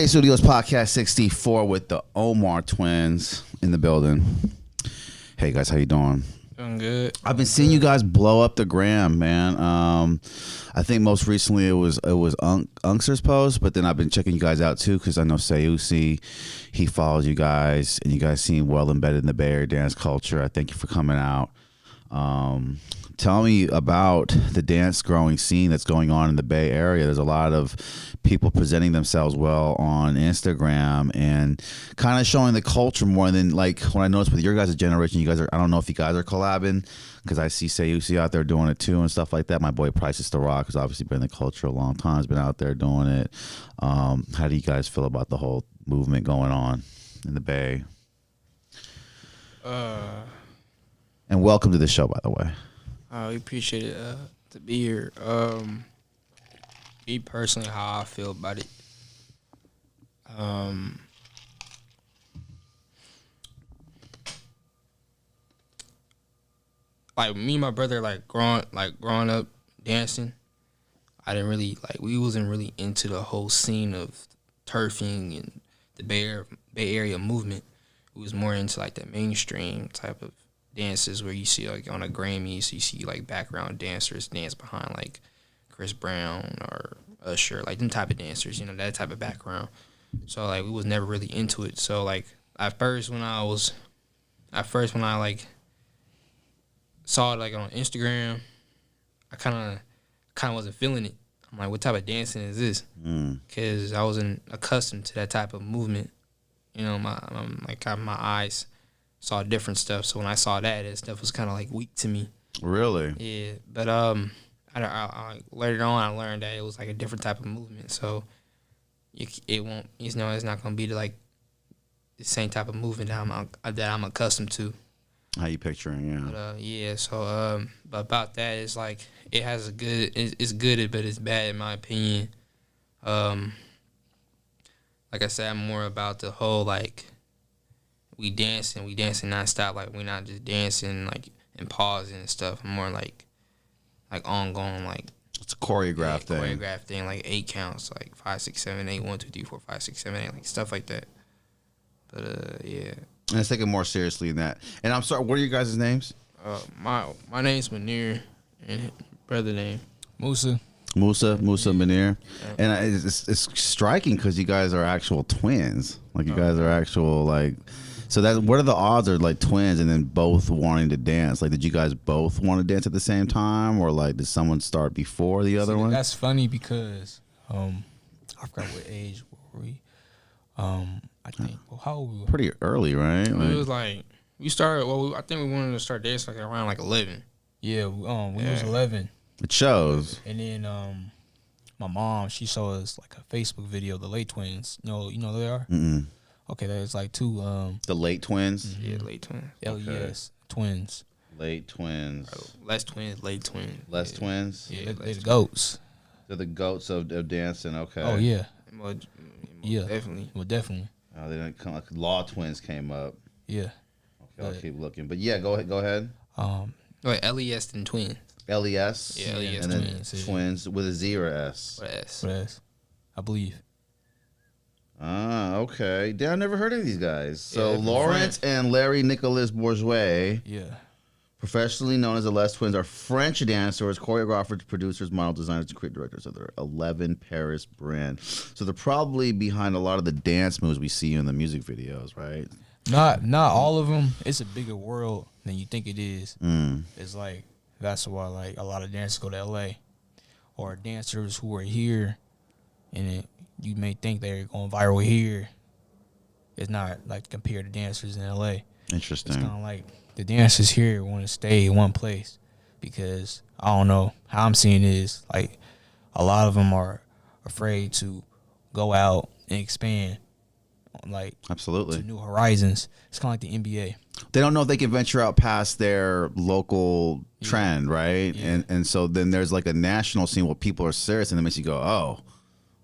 Studios Podcast 64 with the Omar Twinz in the building. Hey guys, how you doing? Doing good. I've been seeing you guys blow up the gram, man. I think most recently it was Unkster's post, but then I've been checking you guys out too because I know Sayusi, he follows you guys, and you guys seem well embedded in the Bay Area dance culture. I thank you for coming out. Tell me about the dance growing scene that's going on in the Bay Area. There's a lot of people presenting themselves well on Instagram and kind of showing the culture more than like what I noticed with your guys' generation. You guys are, I don't know if you guys are collabing because I see Sayusi out there doing it too and stuff like that. My boy Price is the Rock has obviously been in the culture a long time. Has been out there doing it. How do you guys feel about the whole movement going on in the Bay? And welcome to the show, by the way. We appreciate it to be here. Me personally, how I feel about it. Like me and my brother, growing up dancing, I didn't really we wasn't really into the whole scene of turfing and the Bay Area movement. It was more into like the mainstream type of dances where you see like on a Grammys, you see like background dancers dance behind like Chris Brown or Usher, like them type of dancers, you know, that type of background. So like we was never really into it. So like at first when I like saw it like on Instagram, I kind of wasn't feeling it. I'm like, what type of dancing is this? Because I wasn't accustomed to that type of movement. You know, my eyes saw different stuff. So when I saw that stuff was kind of like weak to me. Really? Yeah, but I later on I learned that it was like a different type of movement. So it won't, you know, it's not gonna be the same type of movement that I'm accustomed to. How you picturing? Yeah. But yeah. So but about that, it's like it has a good, it's good, but it's bad in my opinion. Like I said, I'm more about the whole like we dancing nonstop. Like we're not just dancing like and pausing and stuff. I'm more like ongoing, like it's a choreographed thing. Choreographed thing, like 8 counts, like 5, 6, 7, 8, 1, 2, 3, 4, 5, 6, 7, 8, like stuff like that. But yeah. And let's take it more seriously than that. And I'm sorry, what are your guys' names? My name's Munir, and brother name Musa Munir. And it's striking because you guys are actual twins. Like you guys are actual like. So that what are the odds are like twins and then both wanting to dance? Like, did you guys both want to dance at the same time, or like did someone start before the other one? That's funny because I forgot what age were we. I think how old we were? Pretty early, right? It was like we started. Well, I think we wanted to start dancing like around like 11. Yeah, we was 11. It shows. And then my mom, she showed us like a Facebook video of the late twins. You know who they are? Mm-mm. Okay, there's like two. The late twins. Mm-hmm. Yeah, late twins. LES twins. Late twins. Less twins, late twins. Less twins. Yeah, they're the goats. They're the goats of dancing. Okay. Oh yeah. Yeah, definitely. Well, definitely. Oh, they didn't come. Like Law Twins came up. Yeah. Okay, I'll keep looking. But yeah, go ahead. Wait, LES and twins. LES. Yeah, LES and twins. Then twins with a Z or S. Or S. With S, I believe. Ah, okay. I never heard of these guys. So Yeah, Lawrence and Larry Nicolas Bourgeois, Yeah. professionally known as the Les Twins, are French dancers, choreographers, producers, model designers, and creative directors of their 11 Paris brand. So they're probably behind a lot of the dance moves we see in the music videos, right? Not all of them. It's a bigger world than you think it is. It's like that's why like a lot of dancers go to LA, or dancers who are here, and you may think they're going viral here. It's not like compared to dancers in LA. Interesting. It's kind of like the dancers here want to stay in one place because I don't know how I'm seeing it is like a lot of them are afraid to go out and expand, like absolutely to new horizons. It's kind of like the NBA. They don't know if they can venture out past their local trend, right? Yeah. And so then there's like a national scene where people are serious, and it makes you go, oh,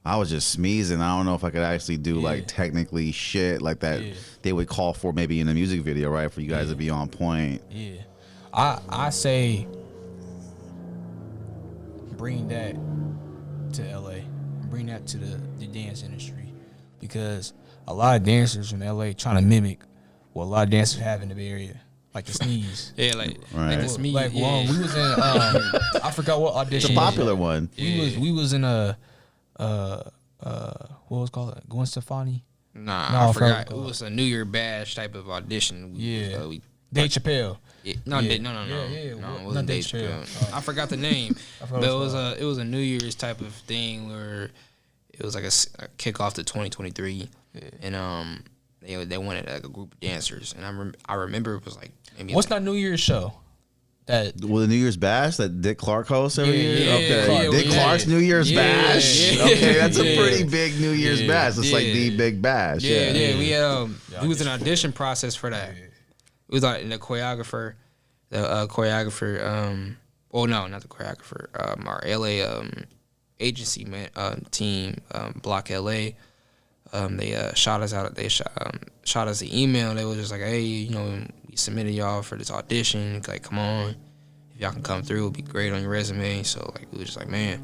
I was just smeezing. I don't know if I could actually do like technically shit like that they would call for maybe in a music video, right? For you guys to be on point. Yeah. I say bring that to LA. Bring that to the dance industry. because a lot of dancers from LA trying to mimic what a lot of dancers have in the Bay Area, like the sneeze. Yeah, like Right. that's me. Like yeah. we was in I forgot what It's audition. a popular one. We was in a what was it called, Gwen Stefani? Nah, No, I I forgot. forgot. It was a New Year bash type of audition. Yeah. We Dave Chappelle. no, Yeah. no, Yeah, yeah. no, What- it wasn't not Dave Dave Chappelle. Chappelle. I forgot the name, I forgot but what it's it was a New Year's type of thing where it was like a kickoff to 2023, and they wanted like a group of dancers, and I remember it was like maybe What's like, that New Year's show? That Well, the New Year's Bash that Dick Clark hosts every Yeah, year. yeah, Okay, yeah, Dick yeah. Clark's New Year's Yeah, Bash. yeah. Okay, that's a Yeah. pretty big New Year's Yeah. bash. It's like Yeah. the big bash. Yeah, Yeah, we it was an audition process for that. It was like the choreographer, well, no, not the choreographer. Our LA agency team, Block LA. They shot us out. They shot us an email. They were just like, hey, you know, we submitted y'all for this audition. Like, come on, if y'all can come through, it'd be great on your resume. So like, we were just like, man,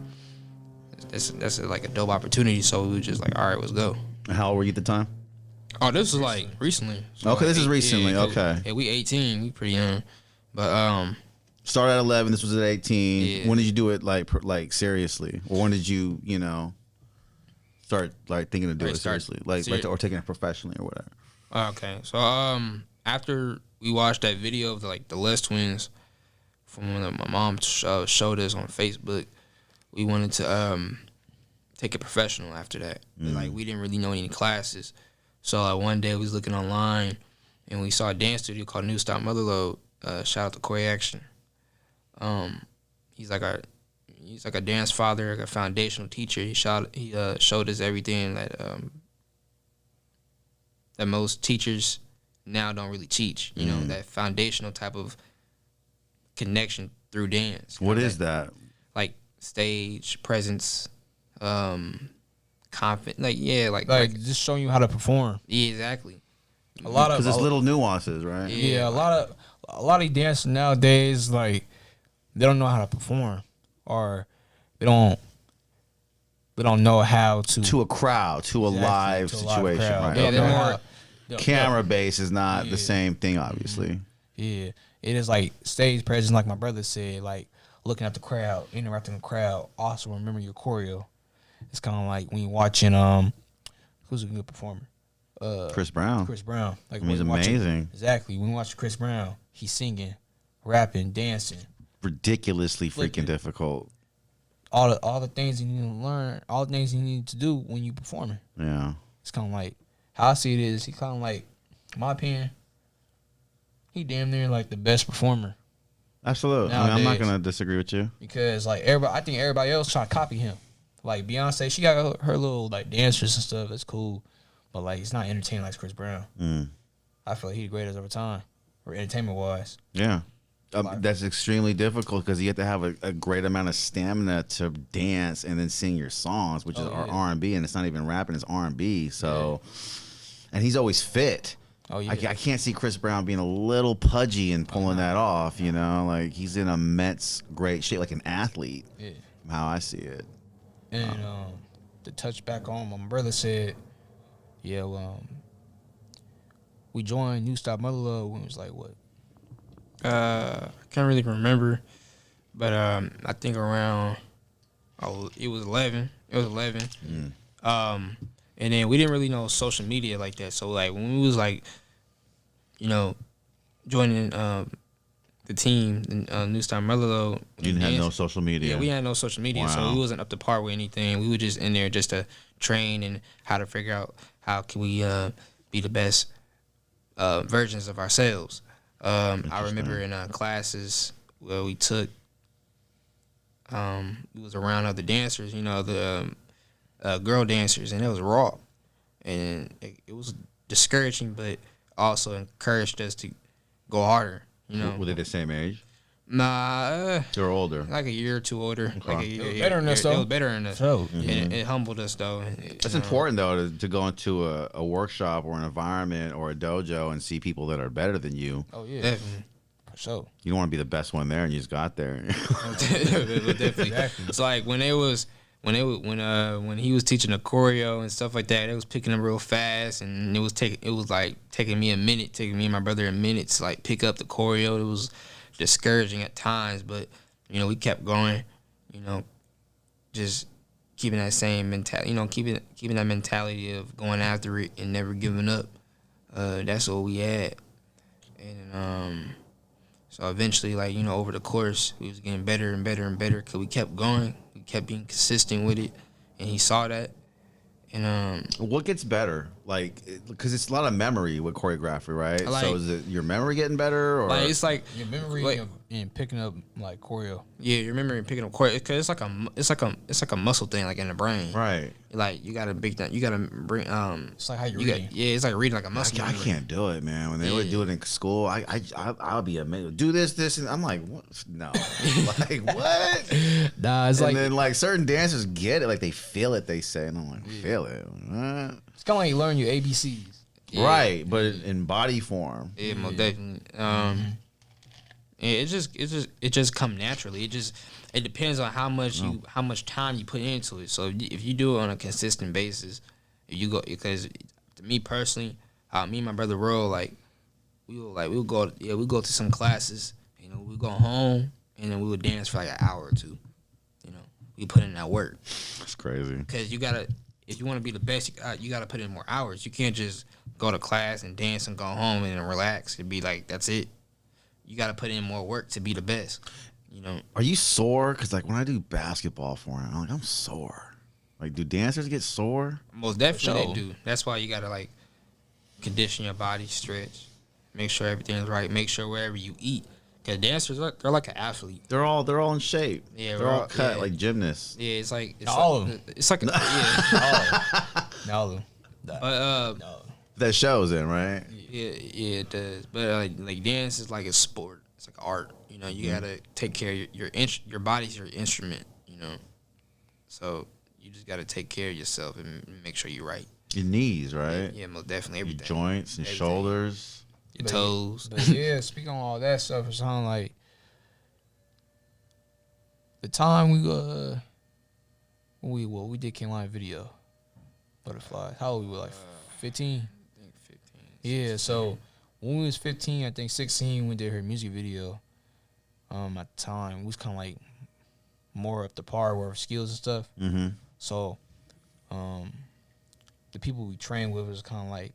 that's like a dope opportunity. So we were just like, all right, let's go. How old were you at the time? Oh, this was like recently. So Okay, like this is recently, 'cause, okay. Yeah, we 18. We pretty young, but Started at 11. This was at 18. Yeah. When did you do it like seriously, or when did you start like thinking to do Right, it start seriously, like or taking it professionally or whatever? okay. So after we watched that video of the Les Twins from when my mom showed us on Facebook, we wanted to take it professional after that. Like we didn't really know any classes, so like one day we was looking online and we saw a dance studio called New Style Motherload. Shout out to Corey Action. He's like a dance father, like a foundational teacher. He showed us everything that most teachers now don't really teach. You know, that foundational type of connection through dance. What is that? Like stage presence, confident. Like just showing you how to perform. yeah, exactly. A lot of Because it's little nuances, right? yeah, a lot of these dancers nowadays, like they don't know how to perform, or they don't know how to To a crowd, to a Exactly, live to a live situation, crowd. right? Yeah, Okay. they're more Camera base is not Yeah. the same thing, obviously. Yeah, it is like stage presence, like my brother said, like looking at the crowd, interacting with the crowd. Also, remember your choreo. It's kind of like when you're watching who's a good performer? Chris Brown. Chris Brown. Like He's when you're watching- amazing. Exactly. When you watch Chris Brown, he's singing, rapping, dancing. Ridiculously freaking Flipping. difficult. All the things you need to learn, all the things you need to do when you performing. Yeah. It's kind of like how I see it is. He kind of like, in my opinion, he damn near like the best performer Absolutely. I mean, I'm not Nowadays. gonna disagree with you. because like everybody, I think everybody else trying to copy him. Like Beyonce, she got her little like dancers and stuff. That's cool, but like it's not entertaining like Chris Brown. I feel like he's the greatest over time, or entertainment wise. Yeah. That's extremely difficult because you have to have a great amount of stamina to dance and then sing your songs, which is yeah. R&B, and it's not even rapping; it's R&B. So, and he's always fit. Oh yeah, I can't see Chris Brown being a little pudgy and pulling that off. You know, like he's in immense great shape, like an athlete. yeah. How I see it. And to touch back on, my brother said, yeah, we joined New Style Motherlode when it was like what? I can't really remember, but I think around it was 11. It was 11. And then we didn't really know social media like that. So like when we was like, you know, joining the team, the New Style Motherlode. You didn't have no social media. Yeah, we had no social media, so Wow. we wasn't up to par with anything. We were just in there just to train and how to figure out how can we be the best versions of ourselves. I remember in classes where we took, we was around other dancers, you know, the girl dancers, and it was raw, and it was discouraging, but also encouraged us to go harder. You know, Were they the same age? nah, They were older. like a year or two older. Okay. Like a year, It was better than us, It though. was better than us. So And it humbled us though. That's important though to go into a workshop or an environment or a dojo and see people that are better than you. oh yeah, Definitely. for sure. You don't want to be the best one there, and you just got there. Definitely. Exactly. It's like when they was when he was teaching the choreo and stuff like that, it was picking up real fast, and it was taking me and my brother a minute to like pick up the choreo. It was discouraging at times, but we kept going. Just keeping that same mentality. Keeping that mentality of going after it and never giving up. That's what we had, and so eventually, like over the course, we was getting better and better and better because we kept going. We kept being consistent with it, and he saw that. And what gets better? Like, because it's a lot of memory with choreography, right? So is it your memory getting better, or like it's like your memory and picking up like choreo? Yeah, your memory and picking up choreo, because it's like a muscle thing, like in the brain, right? Like you gotta bring that. You gotta bring It's like how you reading. it's like reading like a muscle. I can't do it, man. When they would do it in school, I'll be amazed. Do this, and I'm like, what? No, like what? Nah, it's and then like certain dancers get it, like they feel it. They say, and I'm like, feel it. What? It's kind of like you learn your ABCs, right? But in body form, yeah, most definitely. It just come naturally. It depends on how much time you put into it. So if you do it on a consistent basis, because to me personally, me and my brother Roll, we'll go to some classes. We go home and then we would dance for like an hour or two. We put in that work. That's crazy. Because if you want to be the best, you gotta put in more hours. You can't just go to class and dance and go home and relax and be like, that's it. You got to put in more work to be the best, Are you sore? Because, like, when I do basketball for him, I'm sore. Like, do dancers get sore? Most definitely they do. That's why you got to, like, condition your body, stretch, make sure everything's right, make sure wherever you eat. Because dancers, they're like an athlete. They're all in shape. Yeah, they're all cut like gymnasts. Yeah, it's like... all of them. It's like... All of them. But, that shows in, right? Yeah, it does. But like dance is like a sport. It's like art. You gotta take care of your body's your instrument. So you just gotta take care of yourself and make sure you're right. Your knees, right? Yeah, most definitely. Everything. Your joints and shoulders. Your toes. But yeah, speaking on all that stuff, it sounds like the time we did King Lion video, Butterfly. How old we were, like 15? Yeah, so when we was 15, I think 16, we did her music video. At the time, we was kind of like more up to par with our skills and stuff. Mm-hmm. So, the people we trained with was kind of like,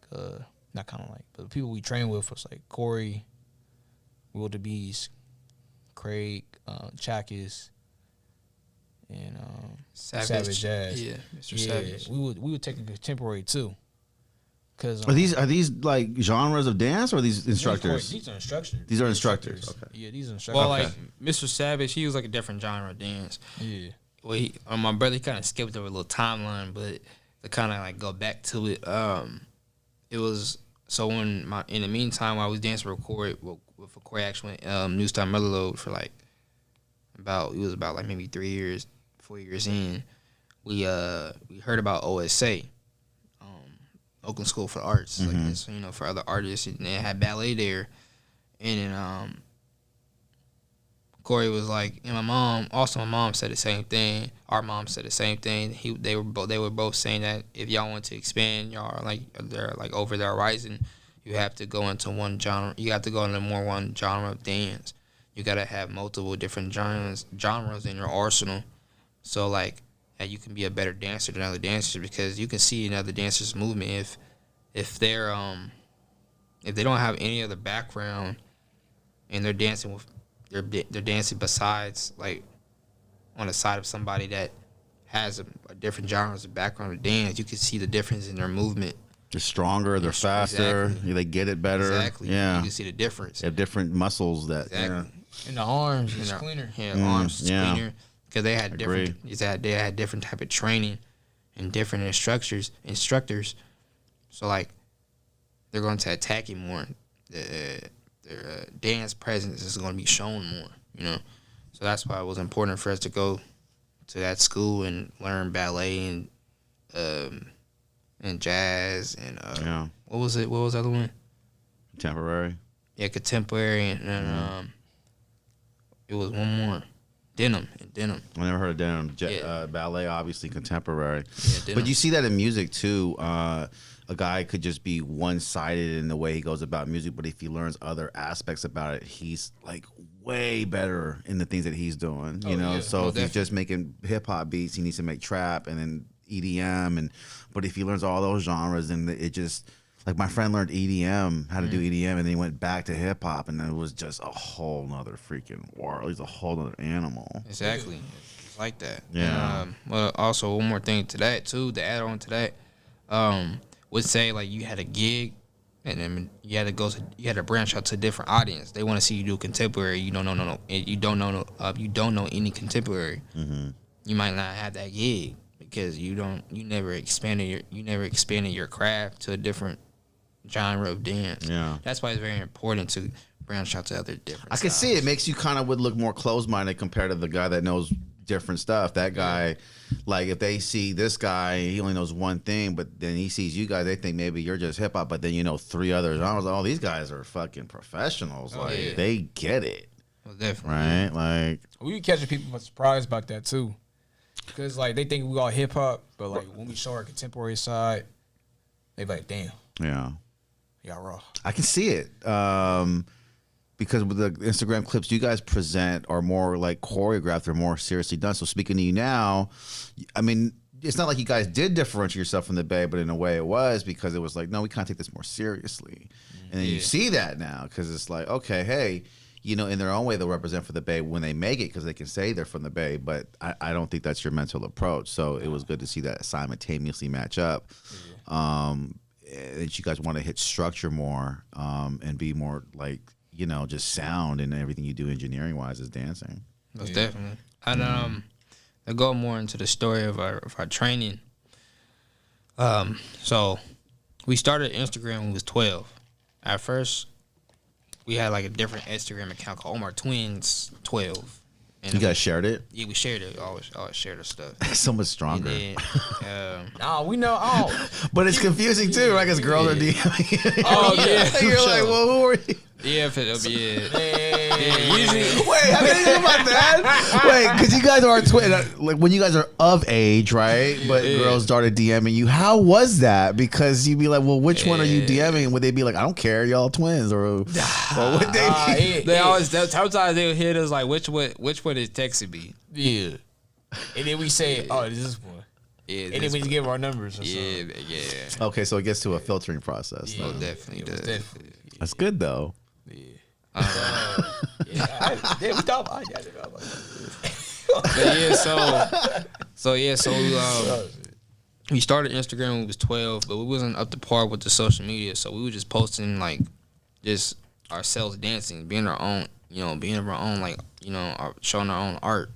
not kind of like, but the people we trained with was like Corey, Wildebeest, Craig, Chakis, and Savage Jazz. Yeah, Mr. Savage. We would take a contemporary too. Cause are these like genres of dance, or are these instructors? These are instructors. These are instructors. Okay. Yeah, these are instructors. Well, like Mr. Savage, he was like a different genre of dance. Yeah. Well, my brother, he kind of skipped over a little timeline, but to kind of like go back to it, it was so in the meantime while I was dancing with Corey actually New Style Mellow for like about like maybe 4 years in, we heard about OSA. Oakland School for Arts, like this, for other artists, and they had ballet there, and then Corey was like, and my mom said the same thing. Our mom said the same thing. They were both saying that if y'all want to expand y'all over the horizon, you have to go into one genre. You have to go into one genre of dance. You gotta have multiple different genres in your arsenal, so like. That you can be a better dancer than other dancers, because you can see in other dancers' movement if they don't have any other background and they're dancing with they're dancing besides like on the side of somebody that has a different genres of background of dance, you can see the difference in their movement. They're stronger, they're faster, exactly. They get it better. Exactly. Yeah. You can see the difference. They have different muscles that exactly. And the arms is cleaner. Yeah, arms is cleaner. Because they had different type of training and different instructors. So like they're going to attack you more. Their dance presence is going to be shown more. So that's why it was important for us to go to that school and learn ballet and jazz and what was it? What was the other one? Contemporary. Yeah, contemporary and it was one more. Denim. I never heard of denim. Yeah. Ballet, obviously contemporary. Yeah, denim. But you see that in music too. A guy could just be one-sided in the way he goes about music, but if he learns other aspects about it, he's like way better in the things that he's doing. You know, yeah. so if he's just making hip hop beats, he needs to make trap and then EDM. But if he learns all those genres, then it just like my friend learned EDM, how to do EDM, and then he went back to hip hop, and it was just a whole nother freaking world. He's a whole other animal. Exactly. It's like that. Yeah. And, well, also one more thing to that too, to add on to that, would say like you had a gig, and then you had to branch out to a different audience. They want to see you do contemporary. You don't know any contemporary. Mm-hmm. You might not have that gig because you never expanded your craft to a different genre of dance. Yeah. That's why it's very important to branch out to other different I can styles. see it makes you kind of would look more closed-minded compared to the guy that knows different stuff. That guy, like if they see this guy, he only knows one thing, but then he sees you guys, they think maybe you're just hip hop, but then you know 3 others. I was like, oh, these guys are fucking professionals. Like yeah. they get it, Well, definitely. right? Like We be catching people surprised about that too, because like they think we all hip hop, but like when we show our contemporary side, they be like, damn, yeah, y'all raw. I can see it. Because with the Instagram clips you guys present are more like choreographed or more seriously done. So speaking to you now, I mean, it's not like you guys did differentiate yourself from the Bay, but in a way it was because it was like, no, we kind of take this more seriously. And then you see that now because it's like, okay, hey, you know, in their own way they'll represent for the Bay when they make it because they can say they're from the Bay, but I don't think that's your mental approach. So it was good to see that simultaneously match up. That you guys want to hit structure more and be more like, you know, just sound and everything you do engineering wise is dancing. Most definitely. And to go more into the story of our training. So we started Instagram when we was 12. At first, we had like a different Instagram account called Omar Twinz 12. And You guys shared it? Yeah, we shared it. Always share the stuff. That's so much stronger. And then, Nah, we know. Oh, But it's confusing too, right? Because girls are DMing. Oh, yeah, for You're like, sure. well, who are you? yeah, usually. Wait, I didn't think about that. Wait, because you guys are like when you guys are of age, right? But girls started DMing you. How was that? Because you'd be like, well, which one are you DMing? And would they be like, I don't care, y'all twins, or would they? They always sometimes they'll hit us like which one is texting me. yeah. And then we say, oh, this is one. Yeah, And then we give our numbers. Or yeah, something. yeah. Okay, so it gets to a filtering process. Oh, though. definitely It was does. definitely. That's good though. Yeah. Yeah, we thought about it. But we started Instagram when we was 12, but we wasn't up to par with the social media, so we were just posting like just ourselves dancing, being our own, like, showing our own art.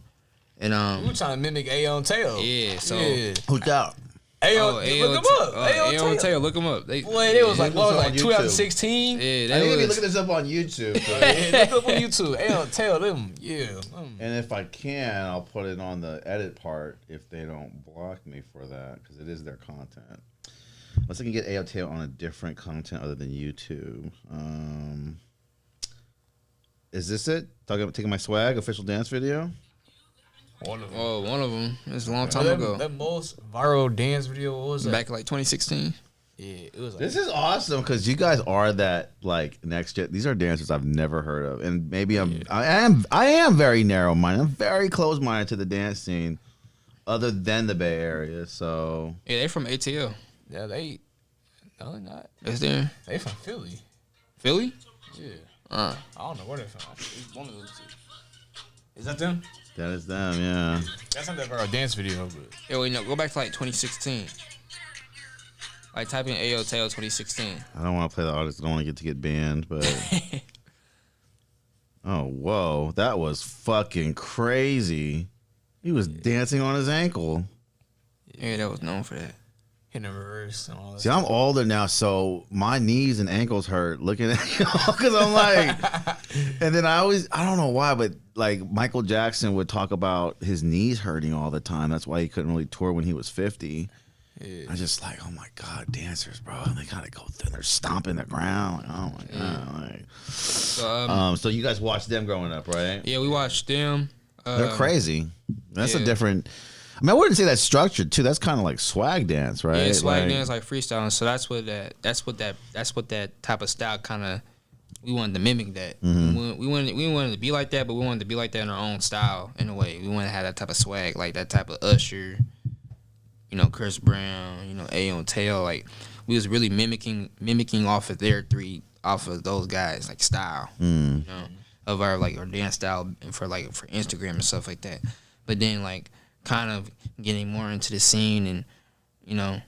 And We were trying to mimic Aeon Tail. yeah, so Who's out? Aeon, look him up. Aeon Tail, look him up. Boy, it was like, what was it, like on YouTube. 2016? Yeah, I that need to be was. looking this up on YouTube. Yeah, look up on YouTube. Aeon Tail, them. Yeah. And if I can, I'll put it on the edit part if they don't block me for that, because it is their content. Unless I can get AOT on a different content other than YouTube. Is this it? Taking my swag, official dance video? One of them. Oh, one of them. It's a long time That, ago. that most viral dance video, what was that? Back in like 2016. Yeah, it was like, This is awesome because you guys are that like next gen. These are dancers I've never heard of, and maybe I am very narrow minded. I'm very close minded to the dance scene, other than the Bay Area. So Yeah, they from ATL. yeah, no, they're not. Is there They from Philly. Philly? Yeah. Uh, I don't know where they're from. It's one of those two. Is that them? that is them, yeah. That's not that viral dance video, but yeah, wait, no, go back to like 2016. Like type in AO Tail 2016. I don't want to play the artist. I don't want to get banned, but oh whoa, that was fucking crazy. He was dancing on his ankle. Yeah, that was known for that. hitting the reverse and all that. See, I'm older now, so my knees and ankles hurt looking at y'all because I'm like, and then I don't know why, but like Michael Jackson would talk about his knees hurting all the time. That's why he couldn't really tour when he was 50. Yeah. I just like, oh my God, dancers, bro. They gotta go through. They're stomping the ground. Like, oh my God. Like, So, so you guys watched them growing up, right? yeah, we watched them. They're crazy. That's a yeah. different. I mean, I wouldn't say that's structured too. That's kind of like swag dance, right? Yeah, swag dance like freestyling. So that's what that type of style kind of. We wanted to mimic that. We wanted to be like that, but we wanted to be like that in our own style in a way. We wanted to have that type of swag, like that type of Usher, Chris Brown, Ayo Tail. Like we was really mimicking off of those guys like style, of our dance style and for Instagram and stuff like that. But then like kind of getting more into the scene and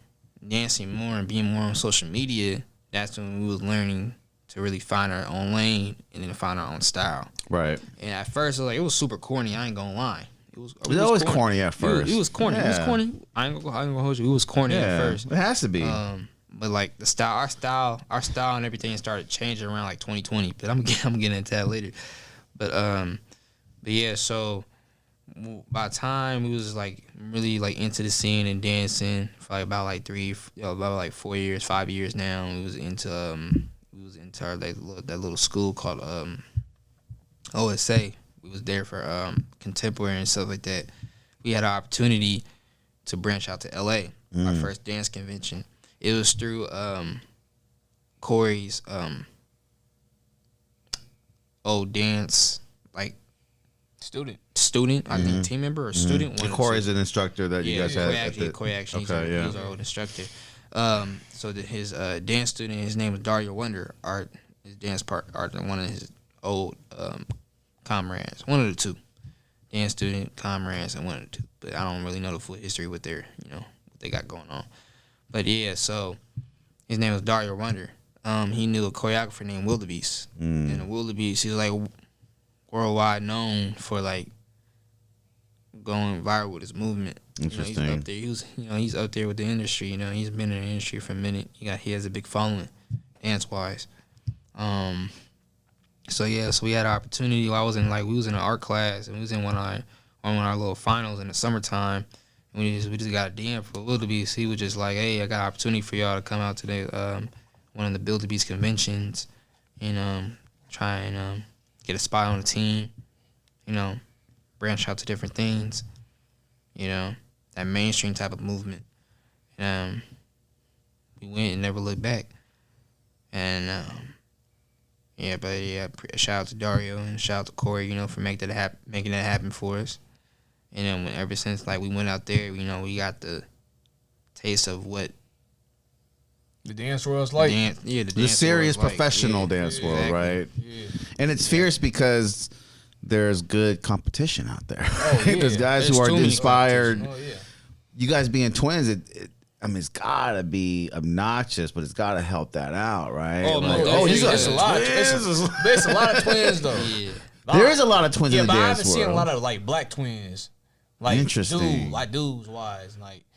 dancing more and being more on social media. That's when we was learning to really find our own lane and then find our own style. Right. And at first, it was super corny. I ain't gonna lie. It was always corny at first. It was corny. Yeah. It was corny. I ain't gonna hold you. It was corny at first. It has to be. But like the style, our style and everything started changing around like 2020. But I'm getting into that later. But yeah. So by the time we was like really like into the scene and dancing for like about 4 years, 5 years now, we was into our that little school called OSA. We was there for contemporary and stuff like that. We had an opportunity to branch out to LA. Our first dance convention. It was through Corey's old dance student, I think team member or student. Corey's an instructor that you guys had. Corey actually, he's our old instructor. So his dance student, his name was Dario Wonder, his dance one of his old comrades, one of the two, dance student comrades, and one of the two. But I don't really know the full history with their, what they got going on. But yeah, so his name was Dario Wonder. He knew a choreographer named Wildebeest, and Wildebeest, he's like worldwide known for like going viral with his movement. Interesting. He's up there. He's up there with the industry. He's been in the industry for a minute. He has a big following, dance wise. So we had an opportunity. We was in an art class, and we was in one of our little finals in the summertime. And we just got a DM for Wildebeest. He was just like, "Hey, I got an opportunity for y'all to come out to one of the Wildebeest conventions, and try and get a spot on the team. Branch out to different things. That mainstream type of movement." We went and never looked back. And shout out to Dario and shout out to Corey, for making that happen for us. And then ever since we went out there, we got the taste of what the dance world's like. The serious professional dance world, exactly. Right? Yeah. And it's fierce because there's good competition out there. Oh, yeah. There's guys who are inspired. Oh, yeah. You guys being twins, it's gotta be obnoxious, but it's gotta help that out, right? It's a lot. There's a lot of twins though. Yeah. There is a lot of twins in the dance world. Yeah, but I haven't seen a lot of black twins. Interesting. Dudes wise.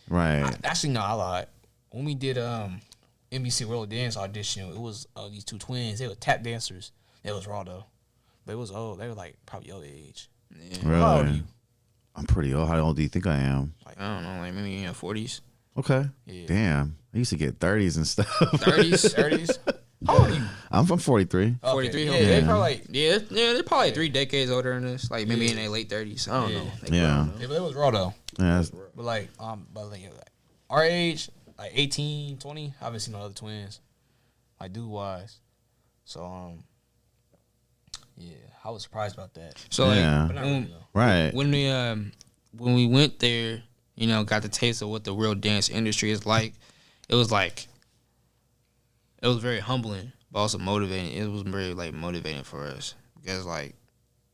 Right. I lied. When we did NBC World Dance audition, it was these two twins. They were tap dancers. It was raw though. But it was old. They were probably your age. Yeah. Really? How old are you? I'm pretty old. How old do you think I am? I don't know, maybe in your 40s. Okay. Yeah. Damn. I used to get 30s and stuff. 30s? How old are you? I'm from 43. 43? Okay. Yeah, they're probably 3 decades older than us. Maybe in their late 30s. I don't know. Yeah. But it was raw though. Yeah. But our age, 18, 20, I haven't seen no other twins. Dude wise. So I was surprised about that. So right. When we went there, got the taste of what the real dance industry is like. It was very humbling, but also motivating. It was very motivating for us because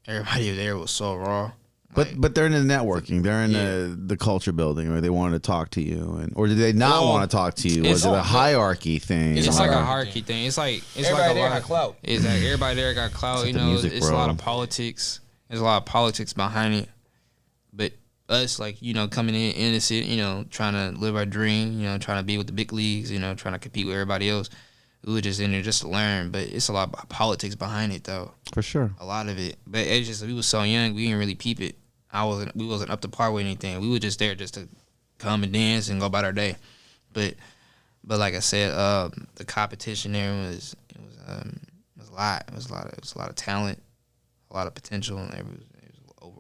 everybody there was so raw. But they're in the networking. They're in the culture building, or they wanted to talk to you, or did they not want to talk to you? Was it a hierarchy thing? It's like a hierarchy thing. It's everybody like a lot of clout. It's like everybody there got clout. It's music, it's a lot of politics. There's a lot of politics behind it. But us, coming in innocent, trying to live our dream, trying to be with the big leagues, trying to compete with everybody else. We were just in there just to learn, but it's a lot of politics behind it, though. For sure. A lot of it. But it's just, we was so young, we didn't really peep it. We wasn't up to par with anything. We were just there just to come and dance and go about our day. But like I said, the competition there was a lot. It was a lot of talent, a lot of potential, and it was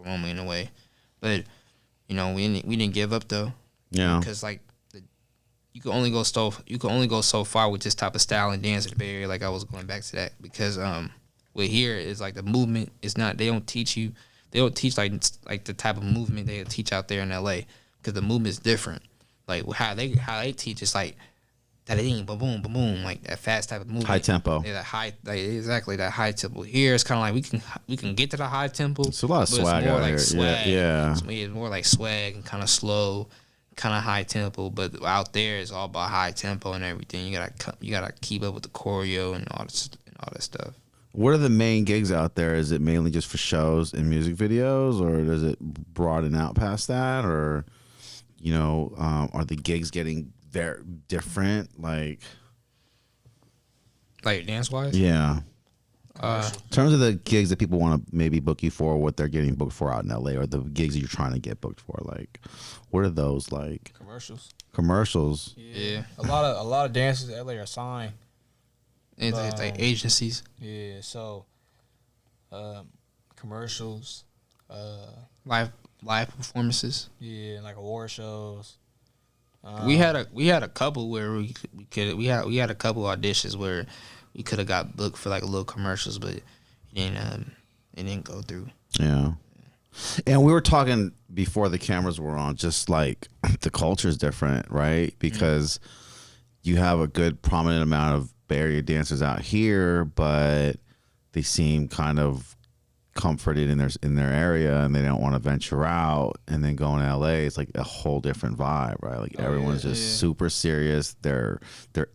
aroma in a way. But we didn't give up though. Yeah. Because like you can only go so far with this type of style and dance in the Bay Area. Like I was going back to that because with here is like the movement is not. They don't teach like the type of movement they teach out there in LA because the movement is different. Like how they teach is like that boom boom boom boom like that fast type of movement. High tempo. Yeah, that high exactly that high tempo. Here it's kind of like we can get to the high tempo. It's a lot of swag out here. Swag. Yeah. It's more like swag and kind of slow, kind of high tempo. But out there it's all about high tempo and everything. You gotta keep up with the choreo and all that stuff. What are the main gigs out there? Is it mainly just for shows and music videos, or does it broaden out past that, or are the gigs getting very different? Like dance wise? Yeah. In terms of the gigs that people want to maybe book you for, what they're getting booked for out in LA, or the gigs that you're trying to get booked for, like, what are those like? Commercials. Yeah. A lot of dancers in LA are signed. It's like agencies. Yeah. So, commercials. Live performances. Yeah, like award shows. We had a couple where we had a couple auditions where we could have got booked for like a little commercials, but it didn't go through. Yeah. And we were talking before the cameras were on, just like the culture is different, right? Because you have a good prominent amount of Bay Area dancers out here, but they seem kind of comforted in their area and they don't want to venture out. And then going to LA, it's like a whole different vibe, right? Like everyone's just super serious. They're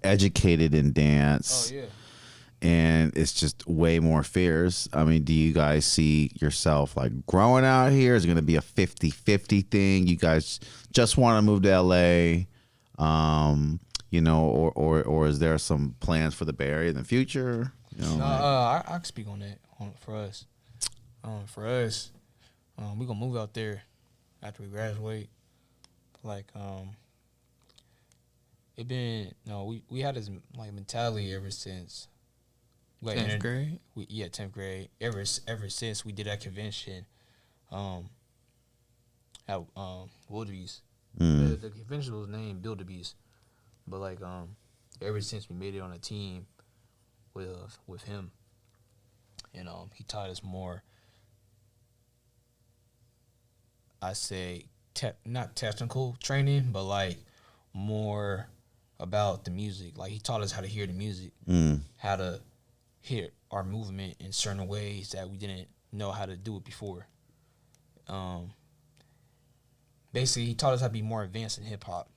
educated in dance. Oh yeah. And it's just way more fierce. I mean, do you guys see yourself like growing out here? Is it going to be a 50-50 thing? You guys just want to move to LA, or is there some plans for the Bay Area in the future? I can speak on that for us. We gonna move out there after we graduate. Like, we had this like mentality ever since. 10th grade? 10th grade. Ever since we did that convention, at Wildebeest. The convention was named Wildebeest, but like ever since we made it on a team with him, and he taught us more. I say not technical training, but like more about the music. Like he taught us how to hear the music, how to hear our movement in certain ways that we didn't know how to do it before. Basically, he taught us how to be more advanced in hip hop.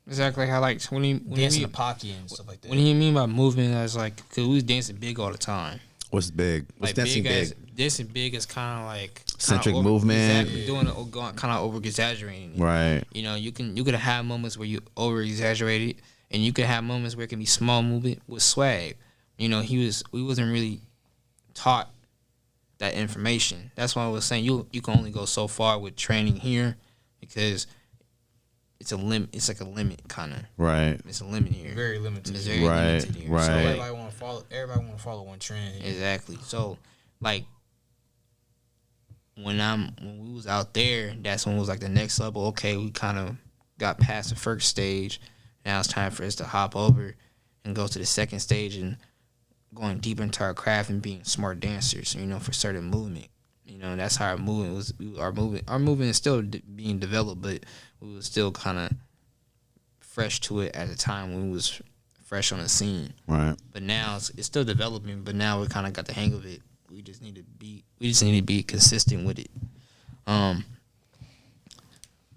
Exactly how like dancing the pocket and stuff like that. What do you mean by movement? As like, cause we was dancing big all the time. What's big? What's like dancing big? Dancing big is kind of like centric movement. Exactly, doing it, kind of over exaggerating. Right. You could have moments where you over exaggerate it, and you could have moments where it can be small movement with swag. We wasn't really taught that information. That's why I was saying you can only go so far with training here because it's a limit. It's like a limit kind of. Right. It's a limit here. Very limited. It's very limited here. Right. So everybody want to follow one trend. Exactly. So like when we was out there, that's when it was like the next level. Okay, we kind of got past the first stage. Now it's time for us to hop over and go to the second stage and going deeper into our craft and being smart dancers, for certain movement. That's how our movement was. Our movement is still being developed, but we was still kind of fresh to it at the time when we was fresh on the scene. Right. But now it's still developing, but now we kind of got the hang of it. We just need to be consistent with it.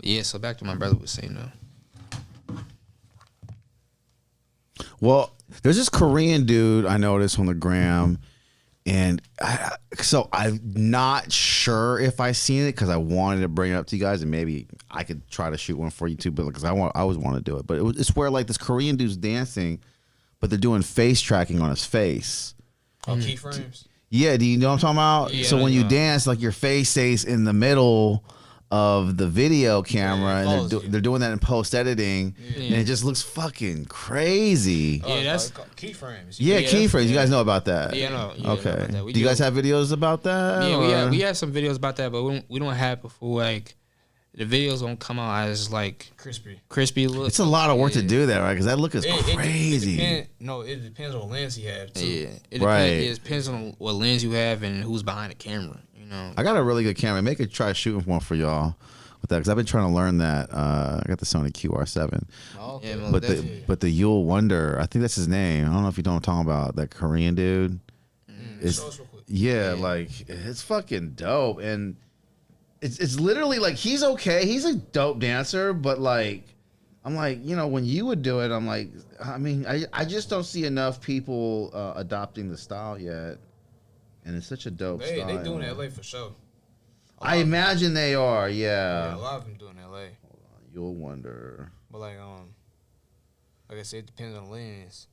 Yeah, so back to my brother was saying though. Well, there's this Korean dude I noticed on the gram, and I'm not sure if I seen it because I wanted to bring it up to you guys, and maybe I could try to shoot one for you too, but because I always want to do it. But it's where like this Korean dude's dancing, but they're doing face tracking on his face. Oh, keyframes. Yeah, do you know what I'm talking about? Yeah, so when you dance, like your face stays in the middle of the video camera, Yeah, and they're doing that in post editing, and it just looks fucking crazy. Yeah, that's keyframes. Yeah, Yeah, keyframes. You guys know about that? Yeah, no. Yeah, Okay. know about that. Do you guys have videos about that? Yeah, or- we have some videos about that, but we don't have before like the videos won't come out as like crispy look. It's a lot of work to do that, right? Because that look is crazy. It depends on the lens you have too. Yeah, it depends on what lens you have and who's behind the camera. You know, I got a really good camera. Make it try shooting one for y'all with that because I've been trying to learn that. I got the Sony QR7, yeah, but the Yule Wonder, I think that's his name. I don't know if you know what I'm talking about. That Korean dude. It's, like it's fucking dope, and it's literally like he's okay. He's a dope dancer, but like I'm like, you know, when you would do it, I'm like, I mean, I just don't see enough people adopting the style yet, and it's such a dope style. They doing LA for sure. I imagine they are, Yeah, a lot of them doing LA. Hold on, you'll wonder. But like I said, it depends on the lens.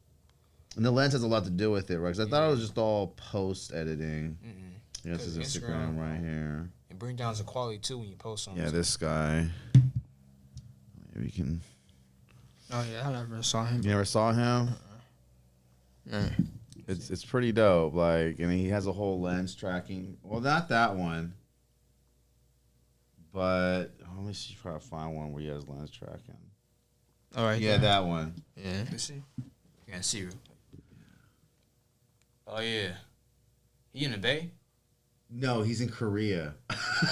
And the lens has a lot to do with it, right? Because I thought it was just all post editing. Mm-mm. Yeah, this is Instagram right here. It brings down the quality too when you post something. Yeah, this guy. Maybe you can. Oh yeah, I never saw him. You never saw him? No. It's pretty dope. Like, and he has a whole lens tracking. Well, not that one. But let me see, try to find one where he has lens tracking. All right. Yeah, that one. Yeah. Let's see. You can see real quick. Oh yeah. He in the Bay? No, he's in Korea.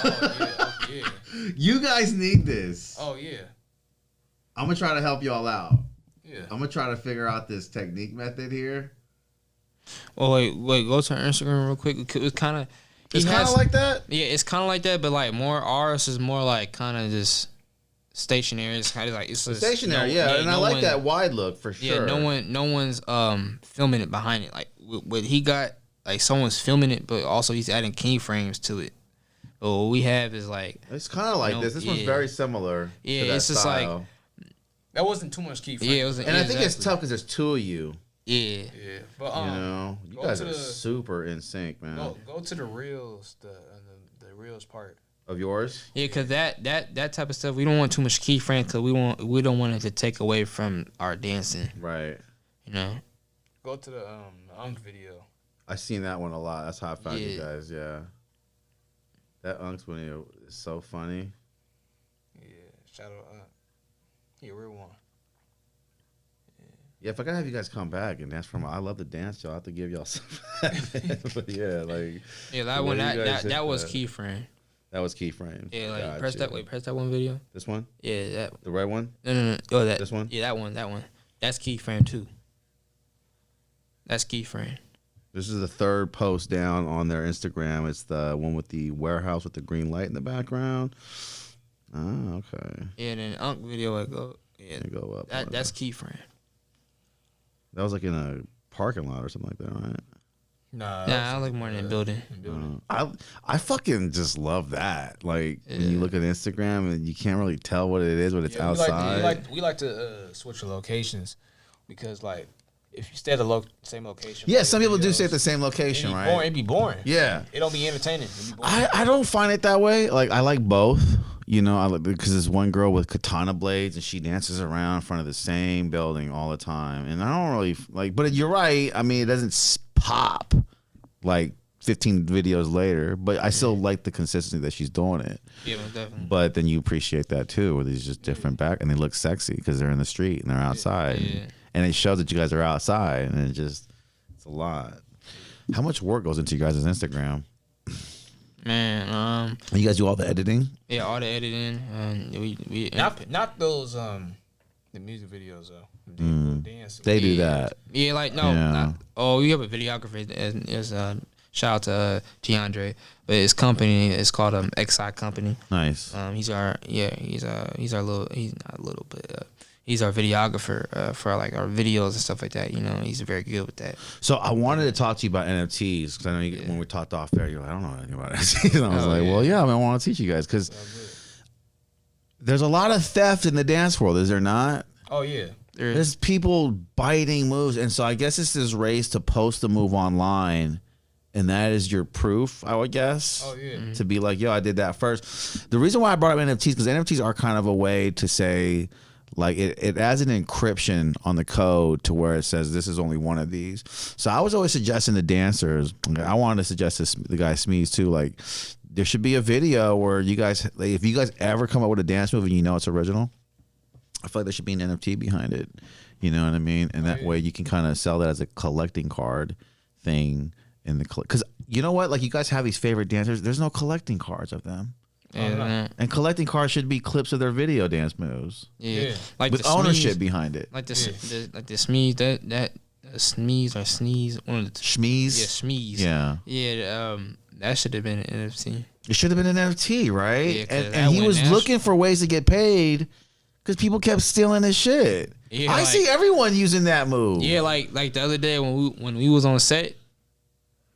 Oh yeah. You guys need this. Oh yeah. I'm gonna try to help y'all out. Yeah. I'm gonna try to figure out this technique method here. Oh wait, go to our Instagram real quick. It's kind of. It's kind of like that. Yeah, it's kind of like that, but like more ours is more like kind of just stationary. It's kind of like it's just Stationary, and I like that wide look for sure. Yeah, no one's filming it behind it. Like what he got, like someone's filming it, but also he's adding keyframes to it. But what we have is like it's kind of like this. This one's very similar. Yeah, to that it's just style. like that wasn't too much keyframe. Yeah, it was, and I think it's tough because there's two of you. Yeah. Yeah, but you know, you guys are super in sync, man. Go to the reels, the reels part of yours. Yeah, because that type of stuff we don't want too much keyframe because we don't want it to take away from our dancing. Right. You know. Go to the Unk video. I seen that one a lot. That's how I found you guys. Yeah. That Unk's video is so funny. Yeah, shout out. He a real one. Yeah, if I gotta have you guys come back and dance from, I love to dance, y'all. I have to give y'all some. But yeah, like. Yeah, that one that was keyframe. That was keyframe. Yeah, like press that one video. This one? Yeah, that. The red one? No. Oh, this one? Yeah, that one. That's keyframe too. That's keyframe. This is the third post down on their Instagram. It's the one with the warehouse with the green light in the background. Oh, okay. Yeah, and then Unk video I go. Yeah, go up. That's keyframe. That was like in a parking lot or something like that, right? Nah, I like more in the building. I fucking just love that. Like when you look at Instagram and you can't really tell what it is when it's outside. We like to switch the locations because like if you stay at the same location. Yeah, some people do stay at the same location, right? It'd be boring. Yeah, it don't be entertaining. I don't find it that way. Like I like both. You know, I like because there's one girl with katana blades and she dances around in front of the same building all the time, and I don't really like. But you're right. I mean, it doesn't pop like 15 videos later, but I still like the consistency that she's doing it. Yeah, definitely. But then you appreciate that too, where there's just different back and they look sexy because they're in the street and they're outside, and it shows that you guys are outside, and it's a lot. How much work goes into you guys' Instagram? Man, you guys do all the editing? Yeah, all the editing. We not those the music videos though. Dance. They do that. Yeah, like no. We have a videographer. Is shout out to DeAndre, but his company is called XI Company. Nice. He's our videographer for like our videos and stuff like that. You know, he's very good with that. So I wanted to talk to you about NFTs because I know when we talked off there, you're like, I don't know anything about NFTs. And I was well, yeah, I want to teach you guys because there's a lot of theft in the dance world, is there not? Oh yeah. There's people biting moves, and so I guess it's this race to post the move online and that is your proof, I would guess. Oh yeah. To be like, yo, I did that first. The reason why I brought up NFTs because NFTs are kind of a way to say, like, it adds an encryption on the code to where it says this is only one of these. So I was always suggesting to dancers. I wanted to suggest this, the guy Smeeze too. Like, there should be a video where you guys, like, if you guys ever come up with a dance move and you know it's original, I feel like there should be an NFT behind it. You know what I mean? And that way you can kind of sell that as a collecting card thing in the because you know what? Like, you guys have these favorite dancers. There's no collecting cards of them. Yeah, And collecting cards should be clips of their video dance moves. yeah. Like With the ownership Smeeze, behind it. like the Smeeze, that Smeeze or Sneeze, one of the Schmeeze. yeah, Smeeze. Yeah. Yeah, that should have been an NFC. It should have been an NFT, right? Yeah, 'cause and that he went was national. looking for ways to get paid because people kept stealing his shit. Yeah, I like- see everyone using that move. Yeah, like the other day when we was on set,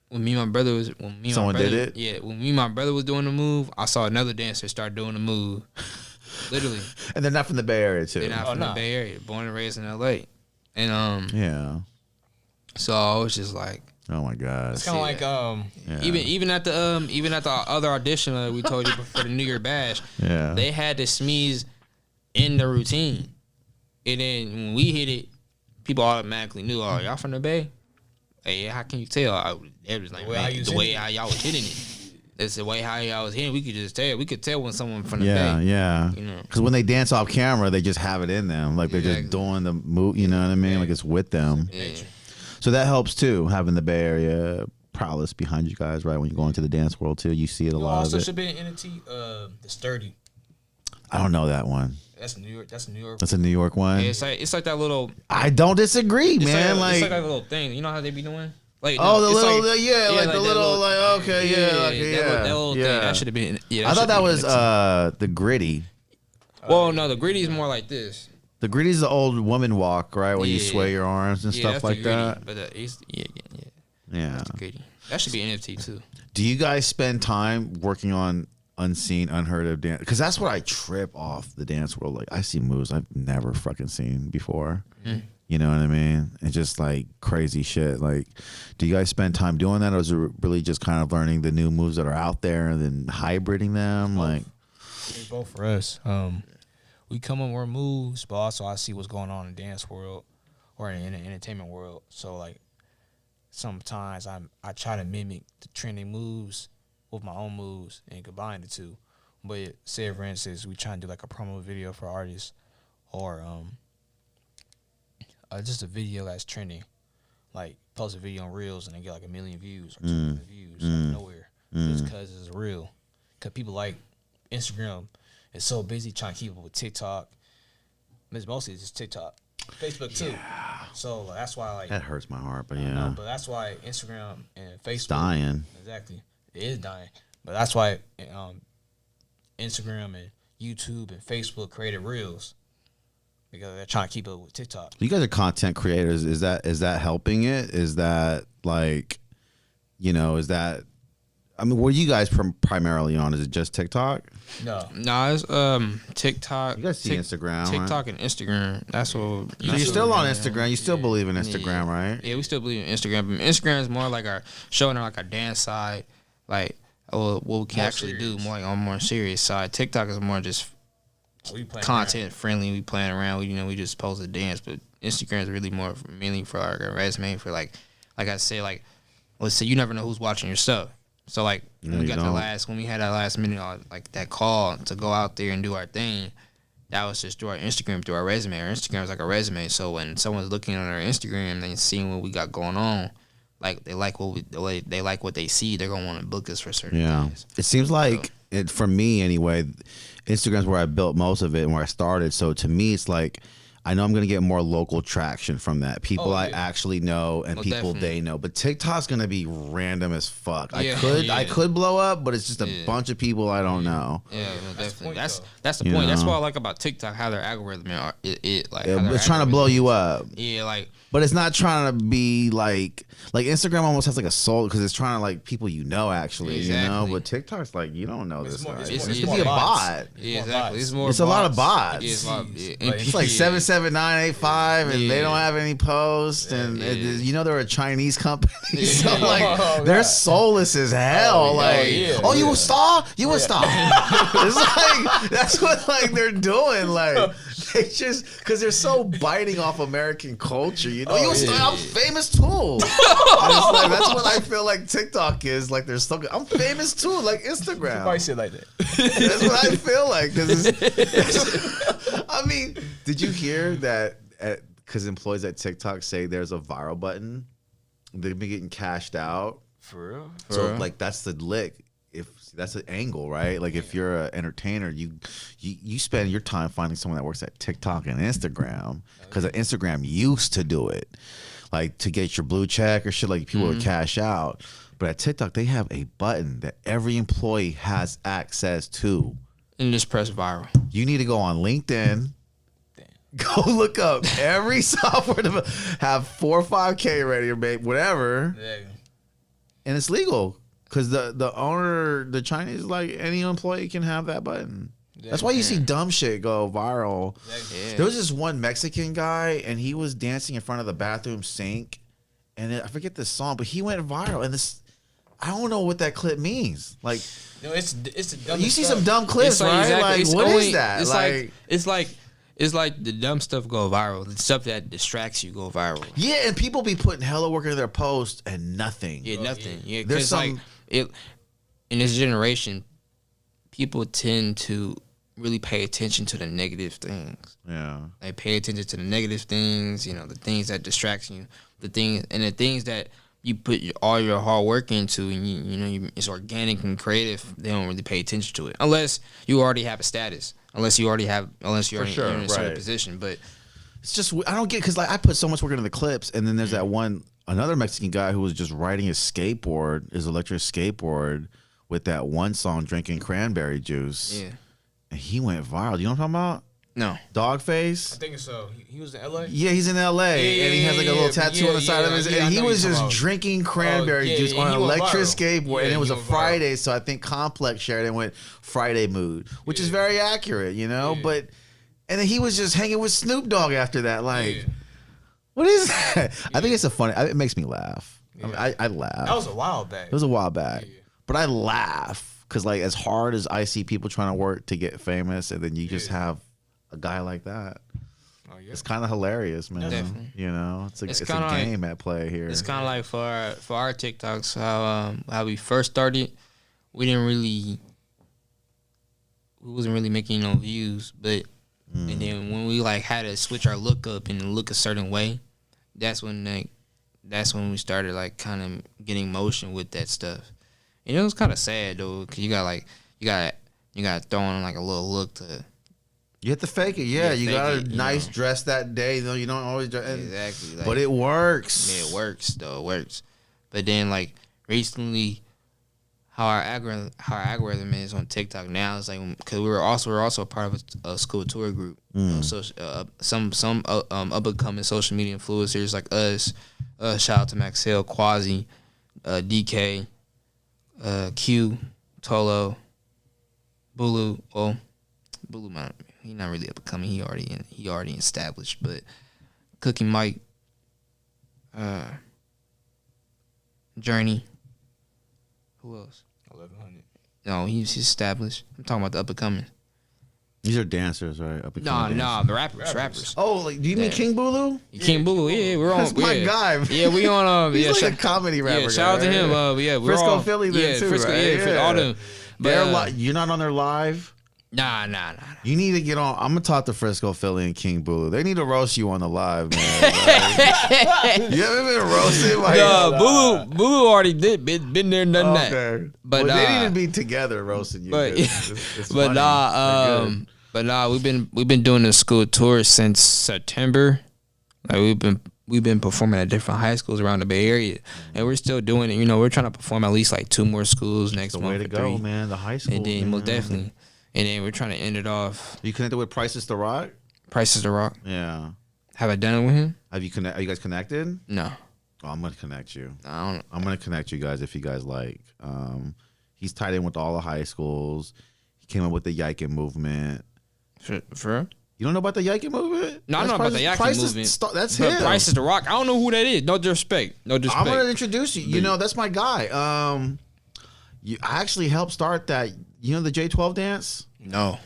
when me and my brother was Someone did it? Yeah, when me and my brother was doing the move, I saw another dancer start doing the move. Literally. And they're not from the Bay Area, too. They're not from the Bay Area, born and raised in LA. And Yeah. so I was just like, Oh, my God. It's kind of like Yeah. even at the other audition that we told you for the New Year bash, Yeah. they had the Smeeze in the routine. And then when we hit it, people automatically knew, oh, y'all from the Bay? Hey, how can you tell? It was like, The way how you the was way hitting how y'all was hitting it. That's the way how y'all was hitting. We could just tell. We could tell when someone from the Yeah, Bay. yeah. You know. Because when they dance off camera, they just have it in them. Like, they're just Exactly. doing the move, you know what I mean? Like, it's with them. Yeah. So that helps, too, having the Bay Area prowess behind you guys, right? When you go into the dance world, too. You see it a lot also of it. should be an NFT. The Sturdy. I don't know that one. That's New York. That's New York. That's a New York one. Yeah, it's like that little. I don't disagree, It's man. like, Like, it's like a little thing. You know how they be doing? Like oh, the it's little, like, like the that little, like, okay, yeah, okay, yeah. That little thing. That should have been. Yeah, I thought that was NFT. the gritty. Well, no, the gritty is more like this. The gritty is the old woman walk, right? Where you Yeah. sway your arms and Yeah, stuff that's like the gritty. that. But yeah. Yeah. That's the gritty. That should be NFT too. Do you guys spend time working on unseen, unheard of dance? Because that's what I trip off the dance world. Like, I see moves I've never fucking seen before. You know what I mean? It's just like crazy shit. Like, do you guys spend time doing that, or is it really just kind of learning the new moves that are out there and then hybriding them? Like, It's both for us. We come on more moves, but also I see what's going on in the dance world or in the entertainment world. So like sometimes I try to mimic the trending moves with my own moves and combine the two. But say for instance we try to do like a promo video for artists or just a video that's trending. Like post a video on Reels and they get like 1 million views or 2 million views out of nowhere. Just because it's real. Because people like Instagram is so busy trying to keep up with TikTok. It's mostly just TikTok. Facebook too. So that's why like that hurts my heart, but I know, yeah. but that's why Instagram and Facebook It's dying. Exactly. It is dying. But that's why Instagram and YouTube and Facebook created Reels. Because they're trying to keep up with TikTok. You guys are content creators. Is that helping it? Is that like, you know, is that, I mean, what are you guys primarily on? Is it just TikTok? No. Nah, it's TikTok. You guys see Instagram, TikTok right? and Instagram. That's what. So you're still on Instagram. You still believe in Instagram, right? Yeah, we still believe in Instagram. But Instagram is more like showing like our dance side, like what we can More actually serious. do, more like on more serious side. TikTok is more just We playing content friendly. We playing around. We just post a dance. But Instagram is really more mainly for like a resume for like I said, like let's say you never know who's watching your stuff. So like No, when we you got don't. when we had that last minute like that call to go out there and do our thing, that was just through our Instagram, through our resume. Our Instagram is like a resume. So when someone's looking on our Instagram and seeing what we got going on, like they like they like what they see, they're gonna want to book us for certain things. It seems like it for me anyway. Instagram's where I built most of it and where I started. So to me, it's like I know I'm gonna get more local traction from that. People I actually know and Well, people definitely. they know. But TikTok's gonna be random as fuck. Yeah, I could blow up, but it's just a bunch of people I don't know. Yeah, no, That's the definitely. point, That's the You point. That's know? what I like about TikTok, how their algorithm are. Like how their It's trying to blow you up. Yeah, like But it's not trying to be like Instagram almost has like a soul because it's trying to like people you know actually, you know. Exactly. But TikTok's like you don't know this more- guy. it's It's more- just it's be a more bots. bot. yeah, more exactly. bots. It's more. It's a lot of bots. bots. Yeah, it's a lot. Like, Yeah, It's like yeah. 87985 and they don't have any posts and you know they're a Chinese company, so like they're soulless as hell. You a star? You a star? It's like that's what like they're doing. Like they just because they're so biting off American culture. You know, you a star? I'm famous too. And it's like, that's what I feel like TikTok is. Like they're so. I'm famous too, like Instagram. Why say it like that? That's what I feel like. I mean, did you hear that? Because employees at TikTok say there's a viral button, they've been getting cashed out. For real? So like that's the lick. If that's an angle, right? Like if you're an entertainer, you spend your time finding someone that works at TikTok and Instagram because Instagram used to do it, like to get your blue check or shit. Like people would cash out, but at TikTok they have a button that every employee has access to. And just press viral. You need to go on LinkedIn. Go look up every software to have 4 or 5K ready or make whatever, and it's legal. Because the owner, the Chinese, like any employee can have that button. That's why you see dumb shit go viral. There was this one Mexican guy, and he was dancing in front of the bathroom sink, and I forget the song, but he went viral. And this, I don't know what that clip means. Like, no, it's the dumb you see stuff. some dumb clips, right? Exactly. Like, what is that? It's like the dumb stuff go viral. The stuff that distracts you go viral. Yeah, and people be putting hella work into their posts and nothing. Yeah, nothing. Yeah, There's because like it in this generation, people tend to really pay attention to the negative things. Yeah, they pay attention to the negative things. You know, the things that distract you, the things that you put all your hard work into, and you know it's organic and creative. They don't really pay attention to it unless you already have a status. Unless you're in a certain position, but it's just I don't get because like I put so much work into the clips, and then there's that another Mexican guy who was just riding his electric skateboard with that one song drinking cranberry juice. Yeah, and he went viral. You know what I'm talking about? No. Dogface? I think so. He was in LA? Yeah, he's in LA. And he has like a little tattoo on the side of his and he was just drinking cranberry juice on an electric skateboard. And it was a Friday, so I think Complex shared it and went Friday mood, which is very accurate, you know? But and then he was just hanging with Snoop Dogg after that. Like, what is that? I think it's it makes me laugh. I mean, I laugh. That was a while back. It was a while back. But I laugh because like as hard as I see people trying to work to get famous, and then you just have a guy like that. It's kind of hilarious, man. Definitely. You know, it's a game at play here. It's kind of like for our TikToks, how we first started, we wasn't really making no views, but and then when we like had to switch our look up and look a certain way, that's when we started like kind of getting motion with that stuff. And it was kind of sad though, cause you got throw on like a little look to. You have to fake it, you got a nice dress that day, though. You don't always dress. Exactly, but it works. Yeah, it works though. It works. But then like recently, how our algorithm is on TikTok now is like because we're also a part of a school tour group. You know, so some up and coming social media influencers like us. Shout out to Maxell, Quasi, DK, Q, Tolo, Bulu. Well, Bulu might. He's not really up and coming. He already established. But Cookie Mike, Journey. Who else? 1100. No, he's established. I'm talking about the up and coming. These are dancers, right? Up and coming the rappers. Oh, like do you mean King Bulu? King Bulu, yeah, we're on. That's my guy. Yeah, we on. He's like a comedy rapper. Yeah, shout out to him. We're Frisco, all, Philly, then too, Frisco, right? all them. But you're not on their live. Nah. You need to get on. I'm gonna talk to Frisco, Philly, and King Bulu. They need to roast you on the live, man. Like, you ever been roasted? Like, Bulu already been there and done that. But they need to be together roasting you. It's we've been doing the school tour since September. Like we've been performing at different high schools around the Bay Area, and we're still doing it. You know, we're trying to perform at least like 2 more schools next month. Way to go, man! The high school, and then most definitely. And then we're trying to end it off. You connected with Prices to Rock? Prices to Rock? Yeah. Have I done it with him? Are you guys connected? No. Oh, I'm gonna connect you. I'm gonna connect you guys if you guys like. He's tied in with all the high schools. He came up with the Yikin movement. For real? You don't know about the Yike movement? No, I know about the Yike movement. That's but him. Price is the Rock. I don't know who that is. No disrespect. No disrespect. I'm gonna introduce you. You know, that's my guy. I actually helped start that. You know the J12 dance? No.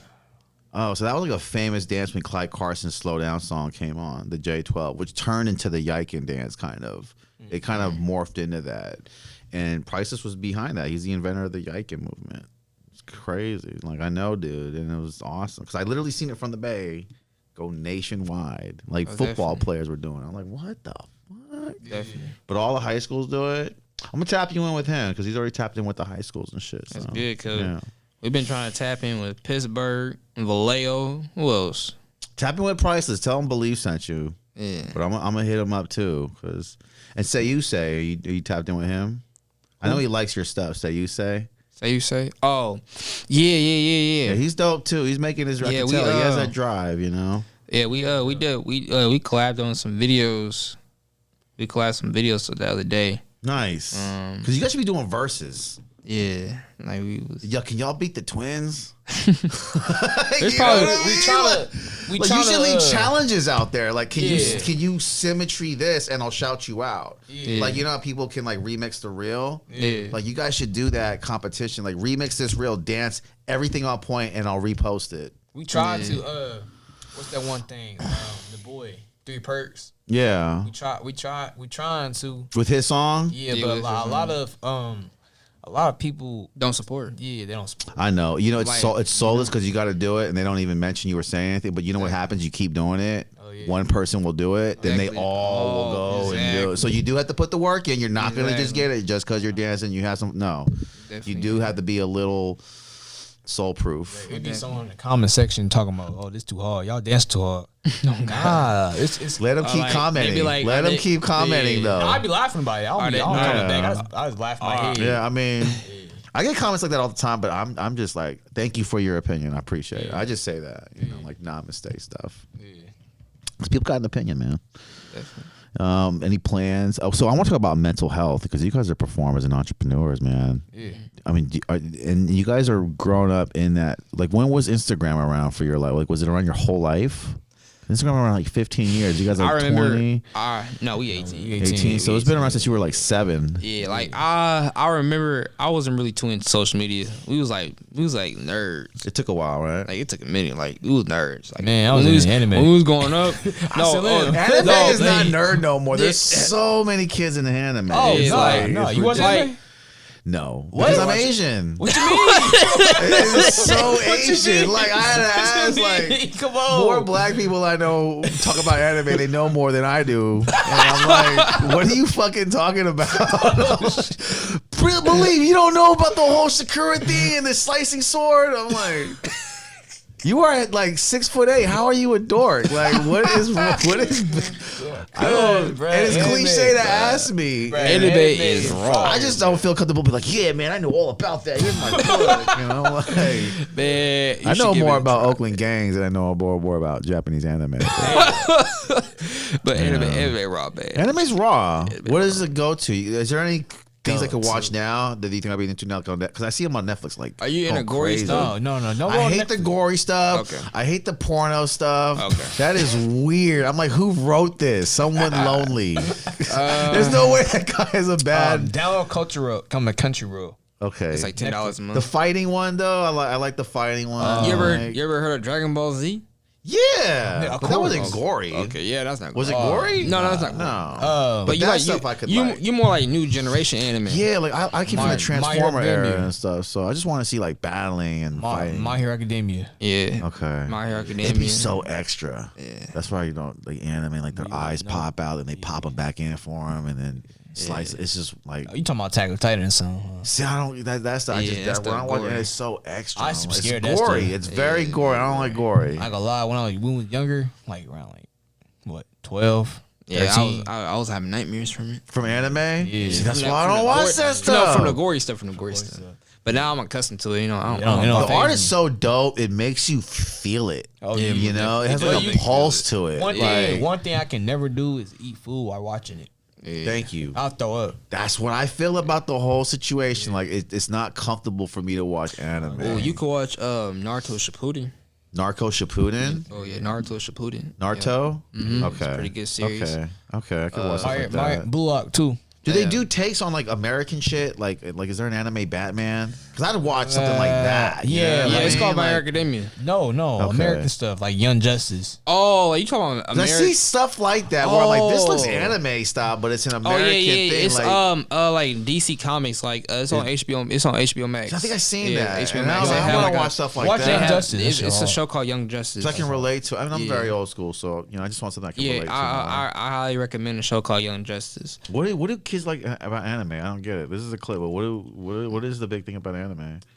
Oh, so that was like a famous dance when Clyde Carson's "Slow Down" song came on, the J12, which turned into the Yikin dance. Kind of, it kind of morphed into that, and Priceless was behind that. He's the inventor of the Yikin movement. It's crazy. Like, I know, dude, and it was awesome because I literally seen it from the Bay go nationwide. Like football players were doing it. I'm like, what the fuck? Definitely. But all the high schools do it. I'm gonna tap you in with him because he's already tapped in with the high schools and shit. That's so, good, cuz yeah. we've been trying to tap in with Pittsburgh, Vallejo. Who else? Tap in with Priceless. Tell him Believe sent you. Yeah. But I'm gonna hit him up too, and you tapped in with him. I know he likes your stuff. Say. Say. Oh, yeah. Yeah, he's dope too. He's making his record. He has that drive, you know. Yeah, we collabed on some videos. We collabed some videos the other day. Nice. Because you guys should be doing verses. Yeah, like we was. Yo, can y'all beat the Twins? There's probably You should leave challenges out there. Like, can you symmetry this and I'll shout you out? Yeah. Like, you know how people can like remix the reel? Yeah. Like, you guys should do that competition. Like, remix this reel, dance everything on point, and I'll repost it. We tried to what's that one thing? The boy, 3 Perks. Yeah. We trying to With his song? Yeah, but a lot of people don't support. Yeah, they don't support. I know. You know, it's soulless because you got to do it, and they don't even mention you or say anything. But you know what happens? You keep doing it. Oh, yeah. One person will do it, then they all will go and do it. So you do have to put the work in. You're not going to just get it just because you're dancing. You have some. No, you do have to be a little soul proof. It'd be someone in the comment section talking about, "Oh, this too hard. Y'all dance too hard." Nah, it's let them keep commenting. Let them keep commenting though. No, I'd be laughing about it. I don't comment back. I was laughing my head. Yeah, I mean, I get comments like that all the time, but I'm just like, thank you for your opinion. I appreciate it. I just say that, you know, like non-mistake stuff. Yeah. Because people got an opinion, man. Definitely. Any plans? Oh, so I want to talk about mental health because you guys are performers and entrepreneurs, man. Yeah. I mean, and you guys are growing up in that. Like, when was Instagram around for your life? Like, was it around your whole life? Instagram around like 15 years. You guys are 20? No, we 18. 18. So it's been around since you were like 7. Yeah, like I remember I wasn't really too into social media. We was like nerds. It took a while, right? Like, it took a minute. Like, we was nerds. Like, man, I was in anime. When we was growing up. Anime is not nerd no more. There's so many kids in the anime. Oh, no, you wasn't like. No, because I'm Asian. What you mean? It's so Asian. Like, I had to ask, like, come on. More black people I know talk about anime. They know more than I do, and I'm like, what are you fucking talking about? Believe you don't know about the whole Sakura thing and the slicing sword. I'm like, you are at like 6'8". How are you a dork? Like, what is? I don't. And it's cliche to ask me. Anime is wrong. I just don't feel comfortable. Be like, yeah, man, I know all about that. Here's my book. You know, like, man, I know more about Oakland gangs than I know more about Japanese anime. But anime raw, man. Anime's raw. What does it go to? Is there any things I can watch now that you think I'll be into now? Because I see them on Netflix. Like, are you into gory stuff? No. I hate the gory stuff. Okay. I hate the porno stuff. Okay. That is weird. I'm like, who wrote this? Someone lonely. There's no way that guy is a bad. Download Country Road. Okay. It's like $10 a month. The fighting one though, I like the fighing one. You ever heard of Dragon Ball Z? Yeah, but that wasn't gory. Okay, yeah, that's not. Was it gory? No, that's not. No, but you that like stuff I could like. You more like new generation anime. Yeah, like I keep from the Transformer era and stuff, so I just want to see like battling and fighting. My Hero Academia. Yeah. Okay. My Hero Academia. It'd be so extra. Yeah. That's why you don't like anime. Like their eyes pop out and they pop them back in for them, and then slice. It's just like you talking about Attack on Titan or something. See, I don't. That's the. I just when I watch it, it's so extra. I'm scared. It's gory. It's very gory. I don't like gory. I gonna lie. When I was younger, like around like what 12. Yeah, I was having nightmares from it. From anime? Yeah. See, that's why I don't watch that stuff. No, from the gory stuff. But now I'm accustomed to it. You know, I don't the art is so dope. It makes you feel it. Oh yeah, you know, it has like a pulse to it. One thing I can never do is eat food while watching it. Yeah. Thank you. I'll throw up. That's what I feel about the whole situation. Like it's not comfortable for me to watch anime. Oh, you can watch Naruto Shippuden. Narco Shippuden. Oh yeah, Naruto Shippuden. Naruto. Yeah. Okay. It's a pretty good series. Okay. I can watch something like My that. Blue Lock too. Do they do takes on like American shit? Like is there an anime Batman? Because I'd watch something like that. you yeah, know what Yeah, I it's mean? called My Like, Hero Academia. No, Okay. American stuff like Young Justice. Oh, you talking about 'cause I see American? stuff like that where I'm like, this looks Oh. anime style, but it's an Oh American yeah. thing. It's like, like DC Comics. Like it's on HBO. It's on HBO Max. I think I've seen Yeah, that. HBO And I Max. was like, They I have want like to a- watch stuff like Watch that. Young Have- Justice. It's a Oh. show called Young Justice. So I can relate to. I mean, I'm Yeah. very old school, so I just want something I can relate to. I highly recommend a show called Young Justice. What do kids like about anime? I don't get it. This is a clip, but what is the big thing about anime?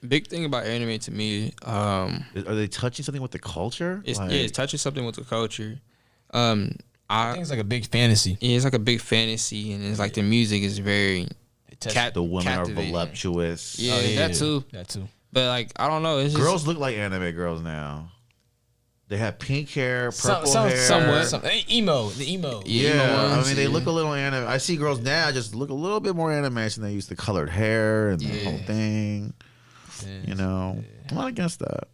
Big thing about anime to me, Are they touching something with the culture? it's touching something with the culture. I think it's like a big fantasy. It's like a big fantasy, and it's like the music is very the women are captivating. voluptuous. Yeah, that too. That too. But like I don't know, it's just, Girls look like anime girls now. They have pink hair, purple hair. somewhat. The emo. Yeah, emo ones, I mean they yeah. look a little anime. I see girls now just look a little bit more animation. They use the colored hair and the whole thing. You know, I'm not against that.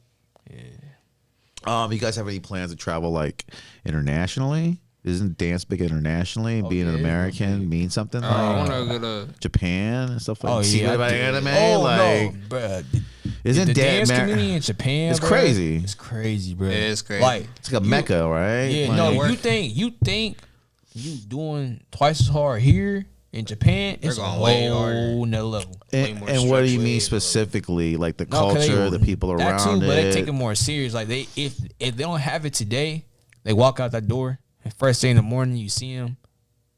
You guys have any plans to travel like internationally? Isn't dance big internationally? Being an American means something I like want to go to. Japan and stuff like that. yeah, About I do. anime, Oh like no, bruh. isn't the dance dance community in Japan? It's bruh, crazy. It's crazy, bro. Yeah, it's crazy. Like it's like a mecca, right? yeah, Like, no. work- You think you doing twice as hard here in Japan? It's a going way whole harder. nother level. way And, more and what do you structured. mean specifically? Like the No, 'cause culture, the people that around too, but they it. take it more serious. Like if they don't have it today, they walk out that door and first thing in the morning you see them.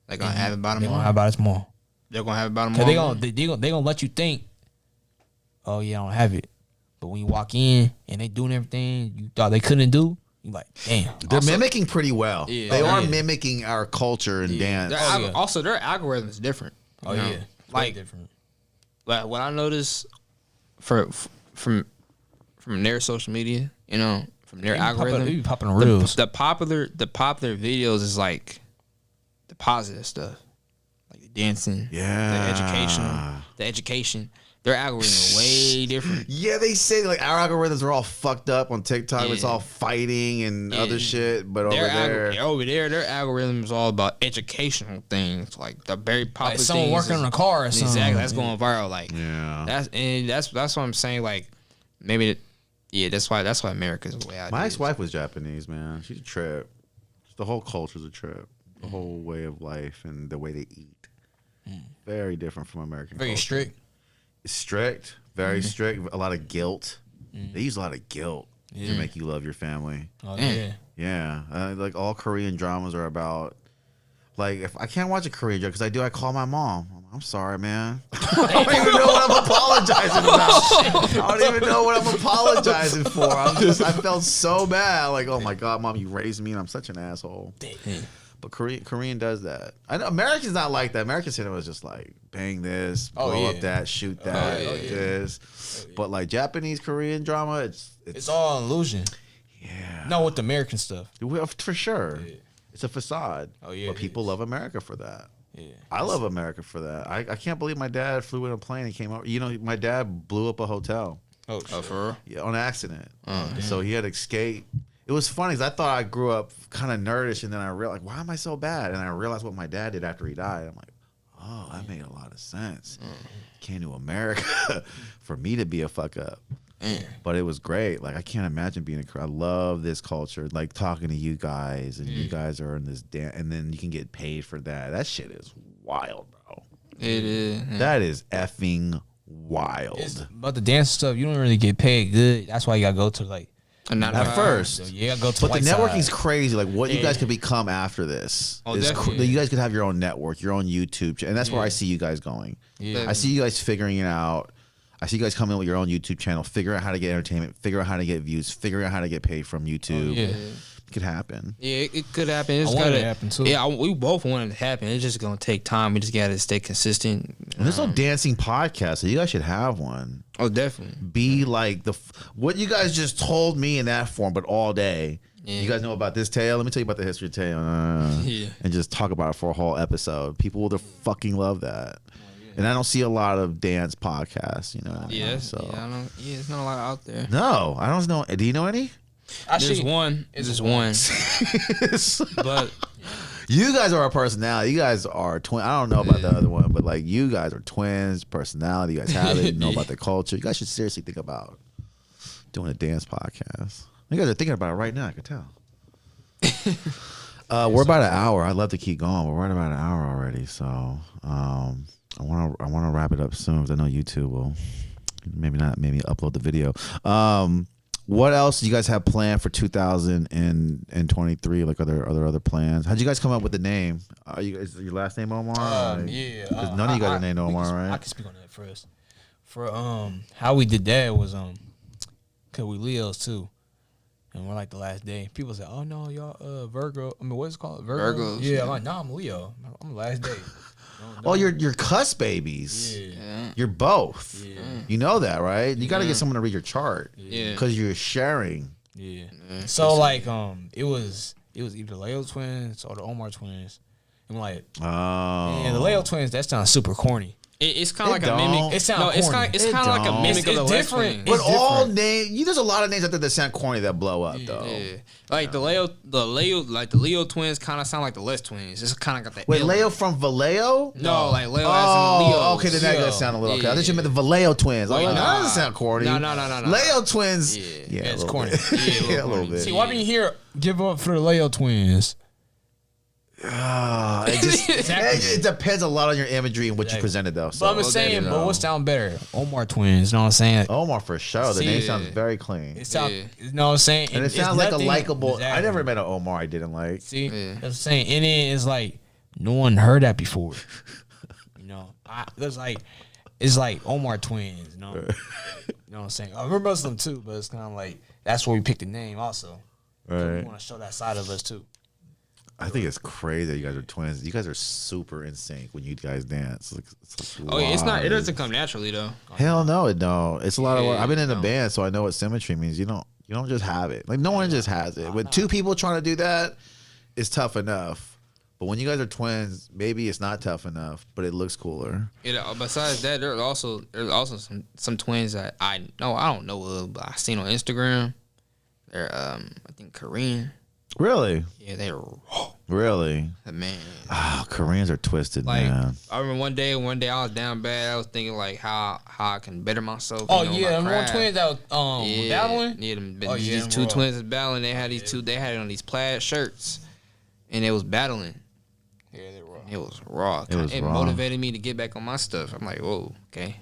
They're gonna have it by They gonna tomorrow. have about it tomorrow. They're gonna have it by Cause tomorrow. they gonna let you think, oh yeah, I don't have it. But when you walk in and they doing everything you thought they couldn't do, you like, damn. They're mimicking pretty well. Yeah. They Oh, are yeah. mimicking our culture and dance. Their also, their algorithm is different. Oh you know? yeah, like different. like what I noticed from their social media, you know, from their algorithm, They be popping reels. the popular videos is like the positive stuff, like the dancing, Yeah. the education. Their algorithm is way different. Yeah, they say like our algorithms are all fucked up on TikTok. It's Yeah. all fighting and Yeah. other shit. But Over there, their algorithm is all about educational things, like the very popular Like someone things working is- on a car or something. Exactly, that's going viral. Like yeah. that's what I'm saying. Like maybe that's why America's the way I. My ex-wife was Japanese, man. She's a trip. The whole culture's a trip. The whole way of life and the way they eat. Very different from American Very culture. strict. Strict, very strict. A lot of guilt. They use a lot of guilt to make you love your family. Oh Yeah. yeah. Yeah, like all Korean dramas are about. Like if I can't watch a Korean drama because I call my mom. I'm sorry, man. I don't even know what I'm apologizing about. I don't even know what I'm apologizing for. I felt so bad. Like, oh my god, mom, you raised me, and I'm such an asshole. But Korean does that. I know American's not like that. American cinema is just like bang this, blow up that, shoot that, this. But like Japanese Korean drama, It's all an illusion. yeah, No, with the American stuff. well, for sure. It's a facade. Oh, yeah, but it people love America for that. Yeah. I love America for that. I can't believe my dad flew in a plane and came over. You know, my dad blew up a hotel Oh, for real? yeah, on accident. So he had to escape. It was funny because I thought I grew up kind of nerdish, and then I realized, why am I so bad? And I realized what my dad did after he died. I'm like, oh, that made a lot of sense. Came to America for me to be a fuck up. But it was great. Like I can't imagine being I love this culture. Like talking to you guys, and you guys are in this dance, and then you can get paid for that. That shit is wild, bro. It is. That is effing wild. But the dance stuff, you don't really get paid good. That's why you gotta go to like At first. So you gotta go to But the white networking's side. crazy. Like what you guys could become after this. Oh, is definitely. you guys could have your own network, your own YouTube, and that's where I see you guys going. Yeah. I see you guys figuring it out. I see you guys coming with your own YouTube channel, figure out how to get entertainment, figure out how to get views, figure out how to get paid from YouTube. Yeah. It could happen. Yeah, it could happen. It's I want it gotta to happen, too. Yeah, we both want it to happen. It's just gonna take time. We just gotta stay consistent. And there's no dancing podcast, so you guys should have one. Oh, definitely. Be like what you guys just told me in that form, but all day. Yeah. You guys know about this tale? Let me tell you about the history of tale. Yeah. And just talk about it for a whole episode. People will fucking love that. And I don't see a lot of dance podcasts, you know. Yeah, So yeah, it's not a lot out there. no, I don't know. Do you know any? There's one. But you guys are a personality. You guys are twin. I don't know about the other one, but like you guys are twins. Personality. You guys have it. You know about the culture. You guys should seriously think about doing a dance podcast. You guys are thinking about it right now. I can tell. We're about an hour. I'd love to keep going, but we're at about an hour already. So I want to wrap it up soon because I know YouTube will maybe upload the video. What else do you guys have planned for 2023? Like other plans? How'd you guys come up with the name? Is your last name Omar? Yeah. Because none of you guys are named Omar, right? I can speak on that first. For how we did that was cause we Leos too. And we're like the last day. People say, "Oh no, y'all Virgo." I mean, what's it called? Virgo. Virgos. Yeah, I'm like, "No, I'm Leo. I'm the last day." Oh, you're cuss babies. Yeah. You're both. Yeah. You know that, right? You got to get someone to read your chart. Yeah. Because you're sharing. Yeah. So like it was either Leo twins or the Omar twins. I'm like, and the Leo twins, that sounds super corny. It's kind of like a mimic. It sounds it's corny. kind of like a mimic of the Les twins. But all names, there's a lot of names out there that sound corny that blow up though. Yeah. Like the Leo twins kind of sound like the Les twins. It's kind of got that. Wait, ill- Leo from Vallejo? No, like Leo as in Leo. Okay, then that does sound a little okay. I thought you meant the Vallejo twins. Like, Oh, that nah. doesn't sound corny. No. Leo twins. Yeah. a It's little corny. bit. Yeah, a little bit. See, why didn't you hear give up for the Leo twins? It depends a lot on your imagery and what you Exactly. presented though. So, But I'm just saying, you but know. what sound better? Omar twins, you know what I'm saying? Omar for sure. The See, name sounds very clean. It sound, Yeah. you know what I'm saying? And it it's sounds like a nothing- likable. I Exactly. never met an Omar I didn't like. See, Yeah. that's what I'm saying. And then it's like no one heard that before. You know, it's like Omar twins. You know, you know what I'm saying? We're Muslim too, but it's kind of like that's where we picked the name also. So we Right. want to show that side of us too. I think it's crazy that you guys are twins. You guys are super in sync when you guys dance. It's Oh yeah, it's not. It wild. doesn't come naturally though. Hell no, it don't. It's a lot of work. Yeah, I've been in a no. band, so I know what symmetry means. You don't just have it. Like no one just has it. When two people trying to do that, it's tough enough. But when you guys are twins, maybe it's not tough enough, but it looks cooler. Besides that, there's also some twins that I don't know of, but I seen on Instagram. They're I think Korean. Really? Yeah, they're raw. Really? Man. Oh, Koreans are twisted, Like man. I remember one day I was down bad. I was thinking like how I can better myself. Oh you know, yeah, my more craft. twins that battling. Yeah, Oh, yeah, these two raw. twins is battling. They had these two. They had it on these plaid shirts, and they was battling. Yeah, they're raw. It was raw. was It raw. motivated me to get back on my stuff. I'm like, whoa, okay.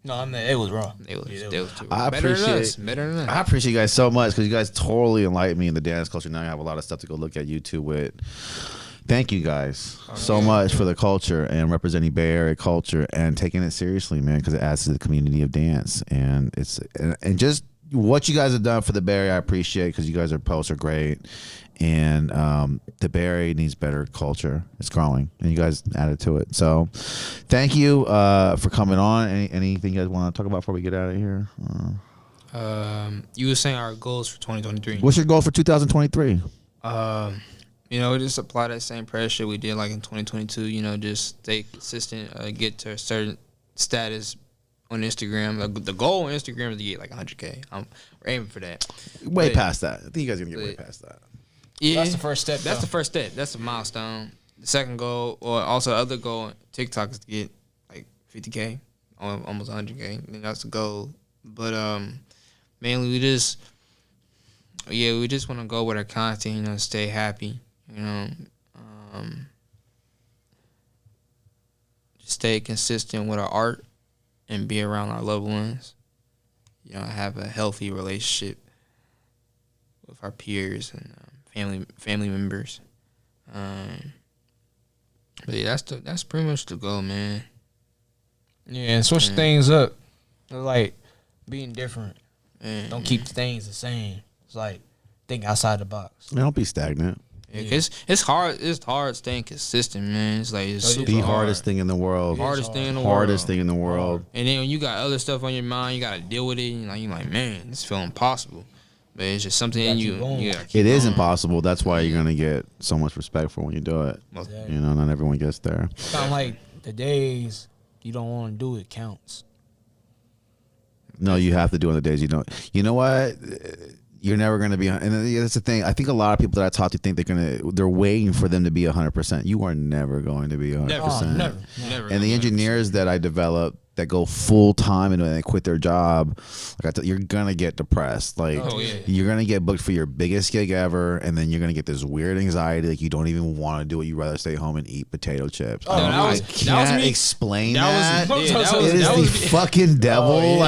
No, I mean it was raw. They was too. I Better than us. appreciate- Better than us. I appreciate you guys so much because you guys totally enlightened me in the dance culture. Now I have a lot of stuff to go look at YouTube with. Thank you guys so much for the culture and representing Bay Area culture and taking it seriously, man, because it adds to the community of dance. And and just what you guys have done for the Bay Area, I appreciate because you guys are posts are great. And the Bay Area needs better culture. It's growing, and you guys added to it. So, thank you for coming on. Anything you guys want to talk about before we get out of here? You were saying our goals for 2023. What's your goal for 2023? We just apply that same pressure we did like in 2022. Just stay consistent, get to a certain status on Instagram. The goal on Instagram is to get like 100K. We're aiming for that. Way But- past that. I think you guys are gonna get way past that. Yeah, That's the first step, That's though. the first step. That's a milestone. The second goal, or also the other goal, on TikTok is to get like 50K, almost 100K. And that's the goal. But mainly we just want to go with our content. Stay happy. Just stay consistent with our art and be around our loved ones. Have a healthy relationship with our peers and family members. But yeah, that's pretty much the goal, man. Yeah, and switch things up. Like being different. And, Don't keep things the same. It's like think outside the box. Man, don't be stagnant. it's hard. It's hard staying consistent, man. It's like it's super The hard. hardest thing in the world. Hardest thing in the Hardest world. thing in the world. And then when you got other stuff on your mind, you gotta deal with it. And you're like, man, this feel impossible. But it's just something in you. keep going. You gotta keep It is going. impossible. That's why you're gonna get so much respect for when you do it. Exactly. You know, not everyone gets there. It's kind of like the days you don't want to do it counts. No, you have to do it on the days you don't. You know what? you're never going to be, and that's the thing. I think a lot of people that I talk to think they're waiting for them to be 100%. You are never going to be 100%. Never. And the engineers that I developed that go full time and they quit their job, you're gonna get depressed. Like you're gonna get booked for your biggest gig ever, and then you're gonna get this weird anxiety, like you don't even want to do it. You'd rather stay home and eat potato chips. I can't explain that. It is the fucking devil.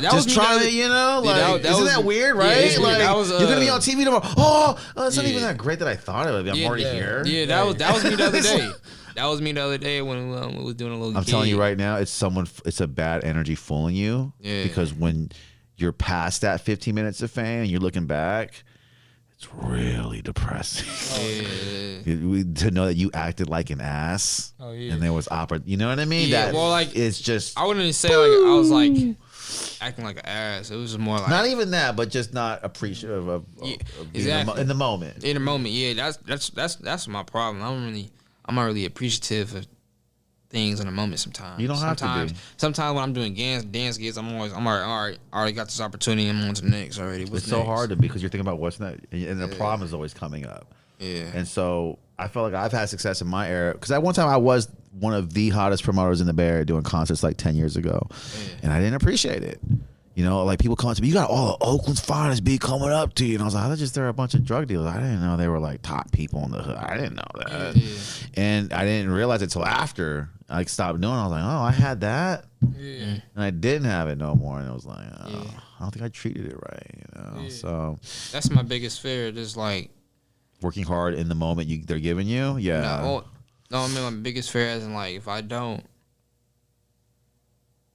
Just trying to, isn't that weird, right? You're gonna be on TV tomorrow. It's not even that great that I thought it would be. I'm already here. Yeah, that was me the other day. That was me the other day when we was doing a little. I'm telling you right now, it's a bad energy fooling you. Yeah. Because when you're past that 15 minutes of fame and you're looking back, it's really depressing. To know that you acted like an ass. And there was you know what I mean? Yeah. It's just. I wouldn't say I was acting like an ass. It was just more like not even that, but just not appreciative of exactly in the moment. In the moment, yeah. That's my problem. I'm not really appreciative of things in the moment sometimes. You don't have to be. Sometimes when I'm doing dance gigs, I'm all right, I already got this opportunity, I'm on to the next already. What's it's so next? hard to be because you're thinking about what's next, and the problem is always coming up. Yeah. And so I felt like I've had success in my era because at one time I was one of the hottest promoters in the Bay Area doing concerts like 10 years ago, and I didn't appreciate it. People come up to me, you got all of Oakland's finest be coming up to you. And I was like, they're a bunch of drug dealers. I didn't know they were like top people in the hood. I didn't know that. Yeah. And I didn't realize it until after I stopped doing it. I was like, I had that. Yeah. And I didn't have it no more. And it was like, I don't think I treated it right. Yeah. So that's my biggest fear. Just working hard in the moment they're giving you. Yeah. No, I mean, my biggest fear is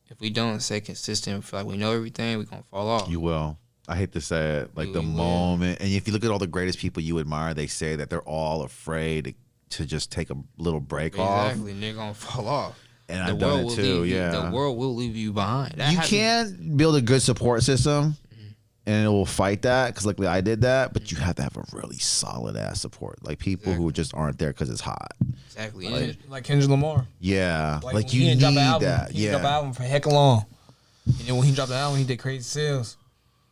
if we don't stay consistent, feel like we know everything, we're going to fall off. You will. I hate to say it. The moment. And if you look at all the greatest people you admire, they say that they're all afraid to just take a little break off. Exactly. And they're going to fall off. And I've done it too, The world will leave you behind. You can't build a good support system and it will fight that because luckily I did that, but you have to have a really solid ass support, people who just aren't there because it's hot. Exactly. Like Kendrick Lamar. Yeah, you need that. He dropped an album for heck long, and then when he dropped the album, he did crazy sales.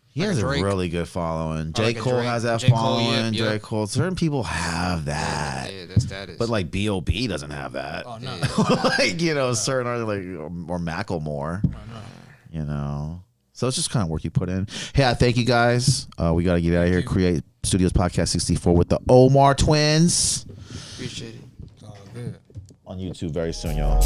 He has a really good following. J. Cole has that following. J. Cole, certain people have that. Yeah, that's status. But B.O.B. doesn't have that. Oh no. Certain are or Macklemore. Oh, no. So it's just kind of work you put in. Hey, thank you guys. We got to get out of here. Create Studios Podcast 64 with the Omar Twinz. Appreciate it. It's all good. On YouTube very soon, y'all.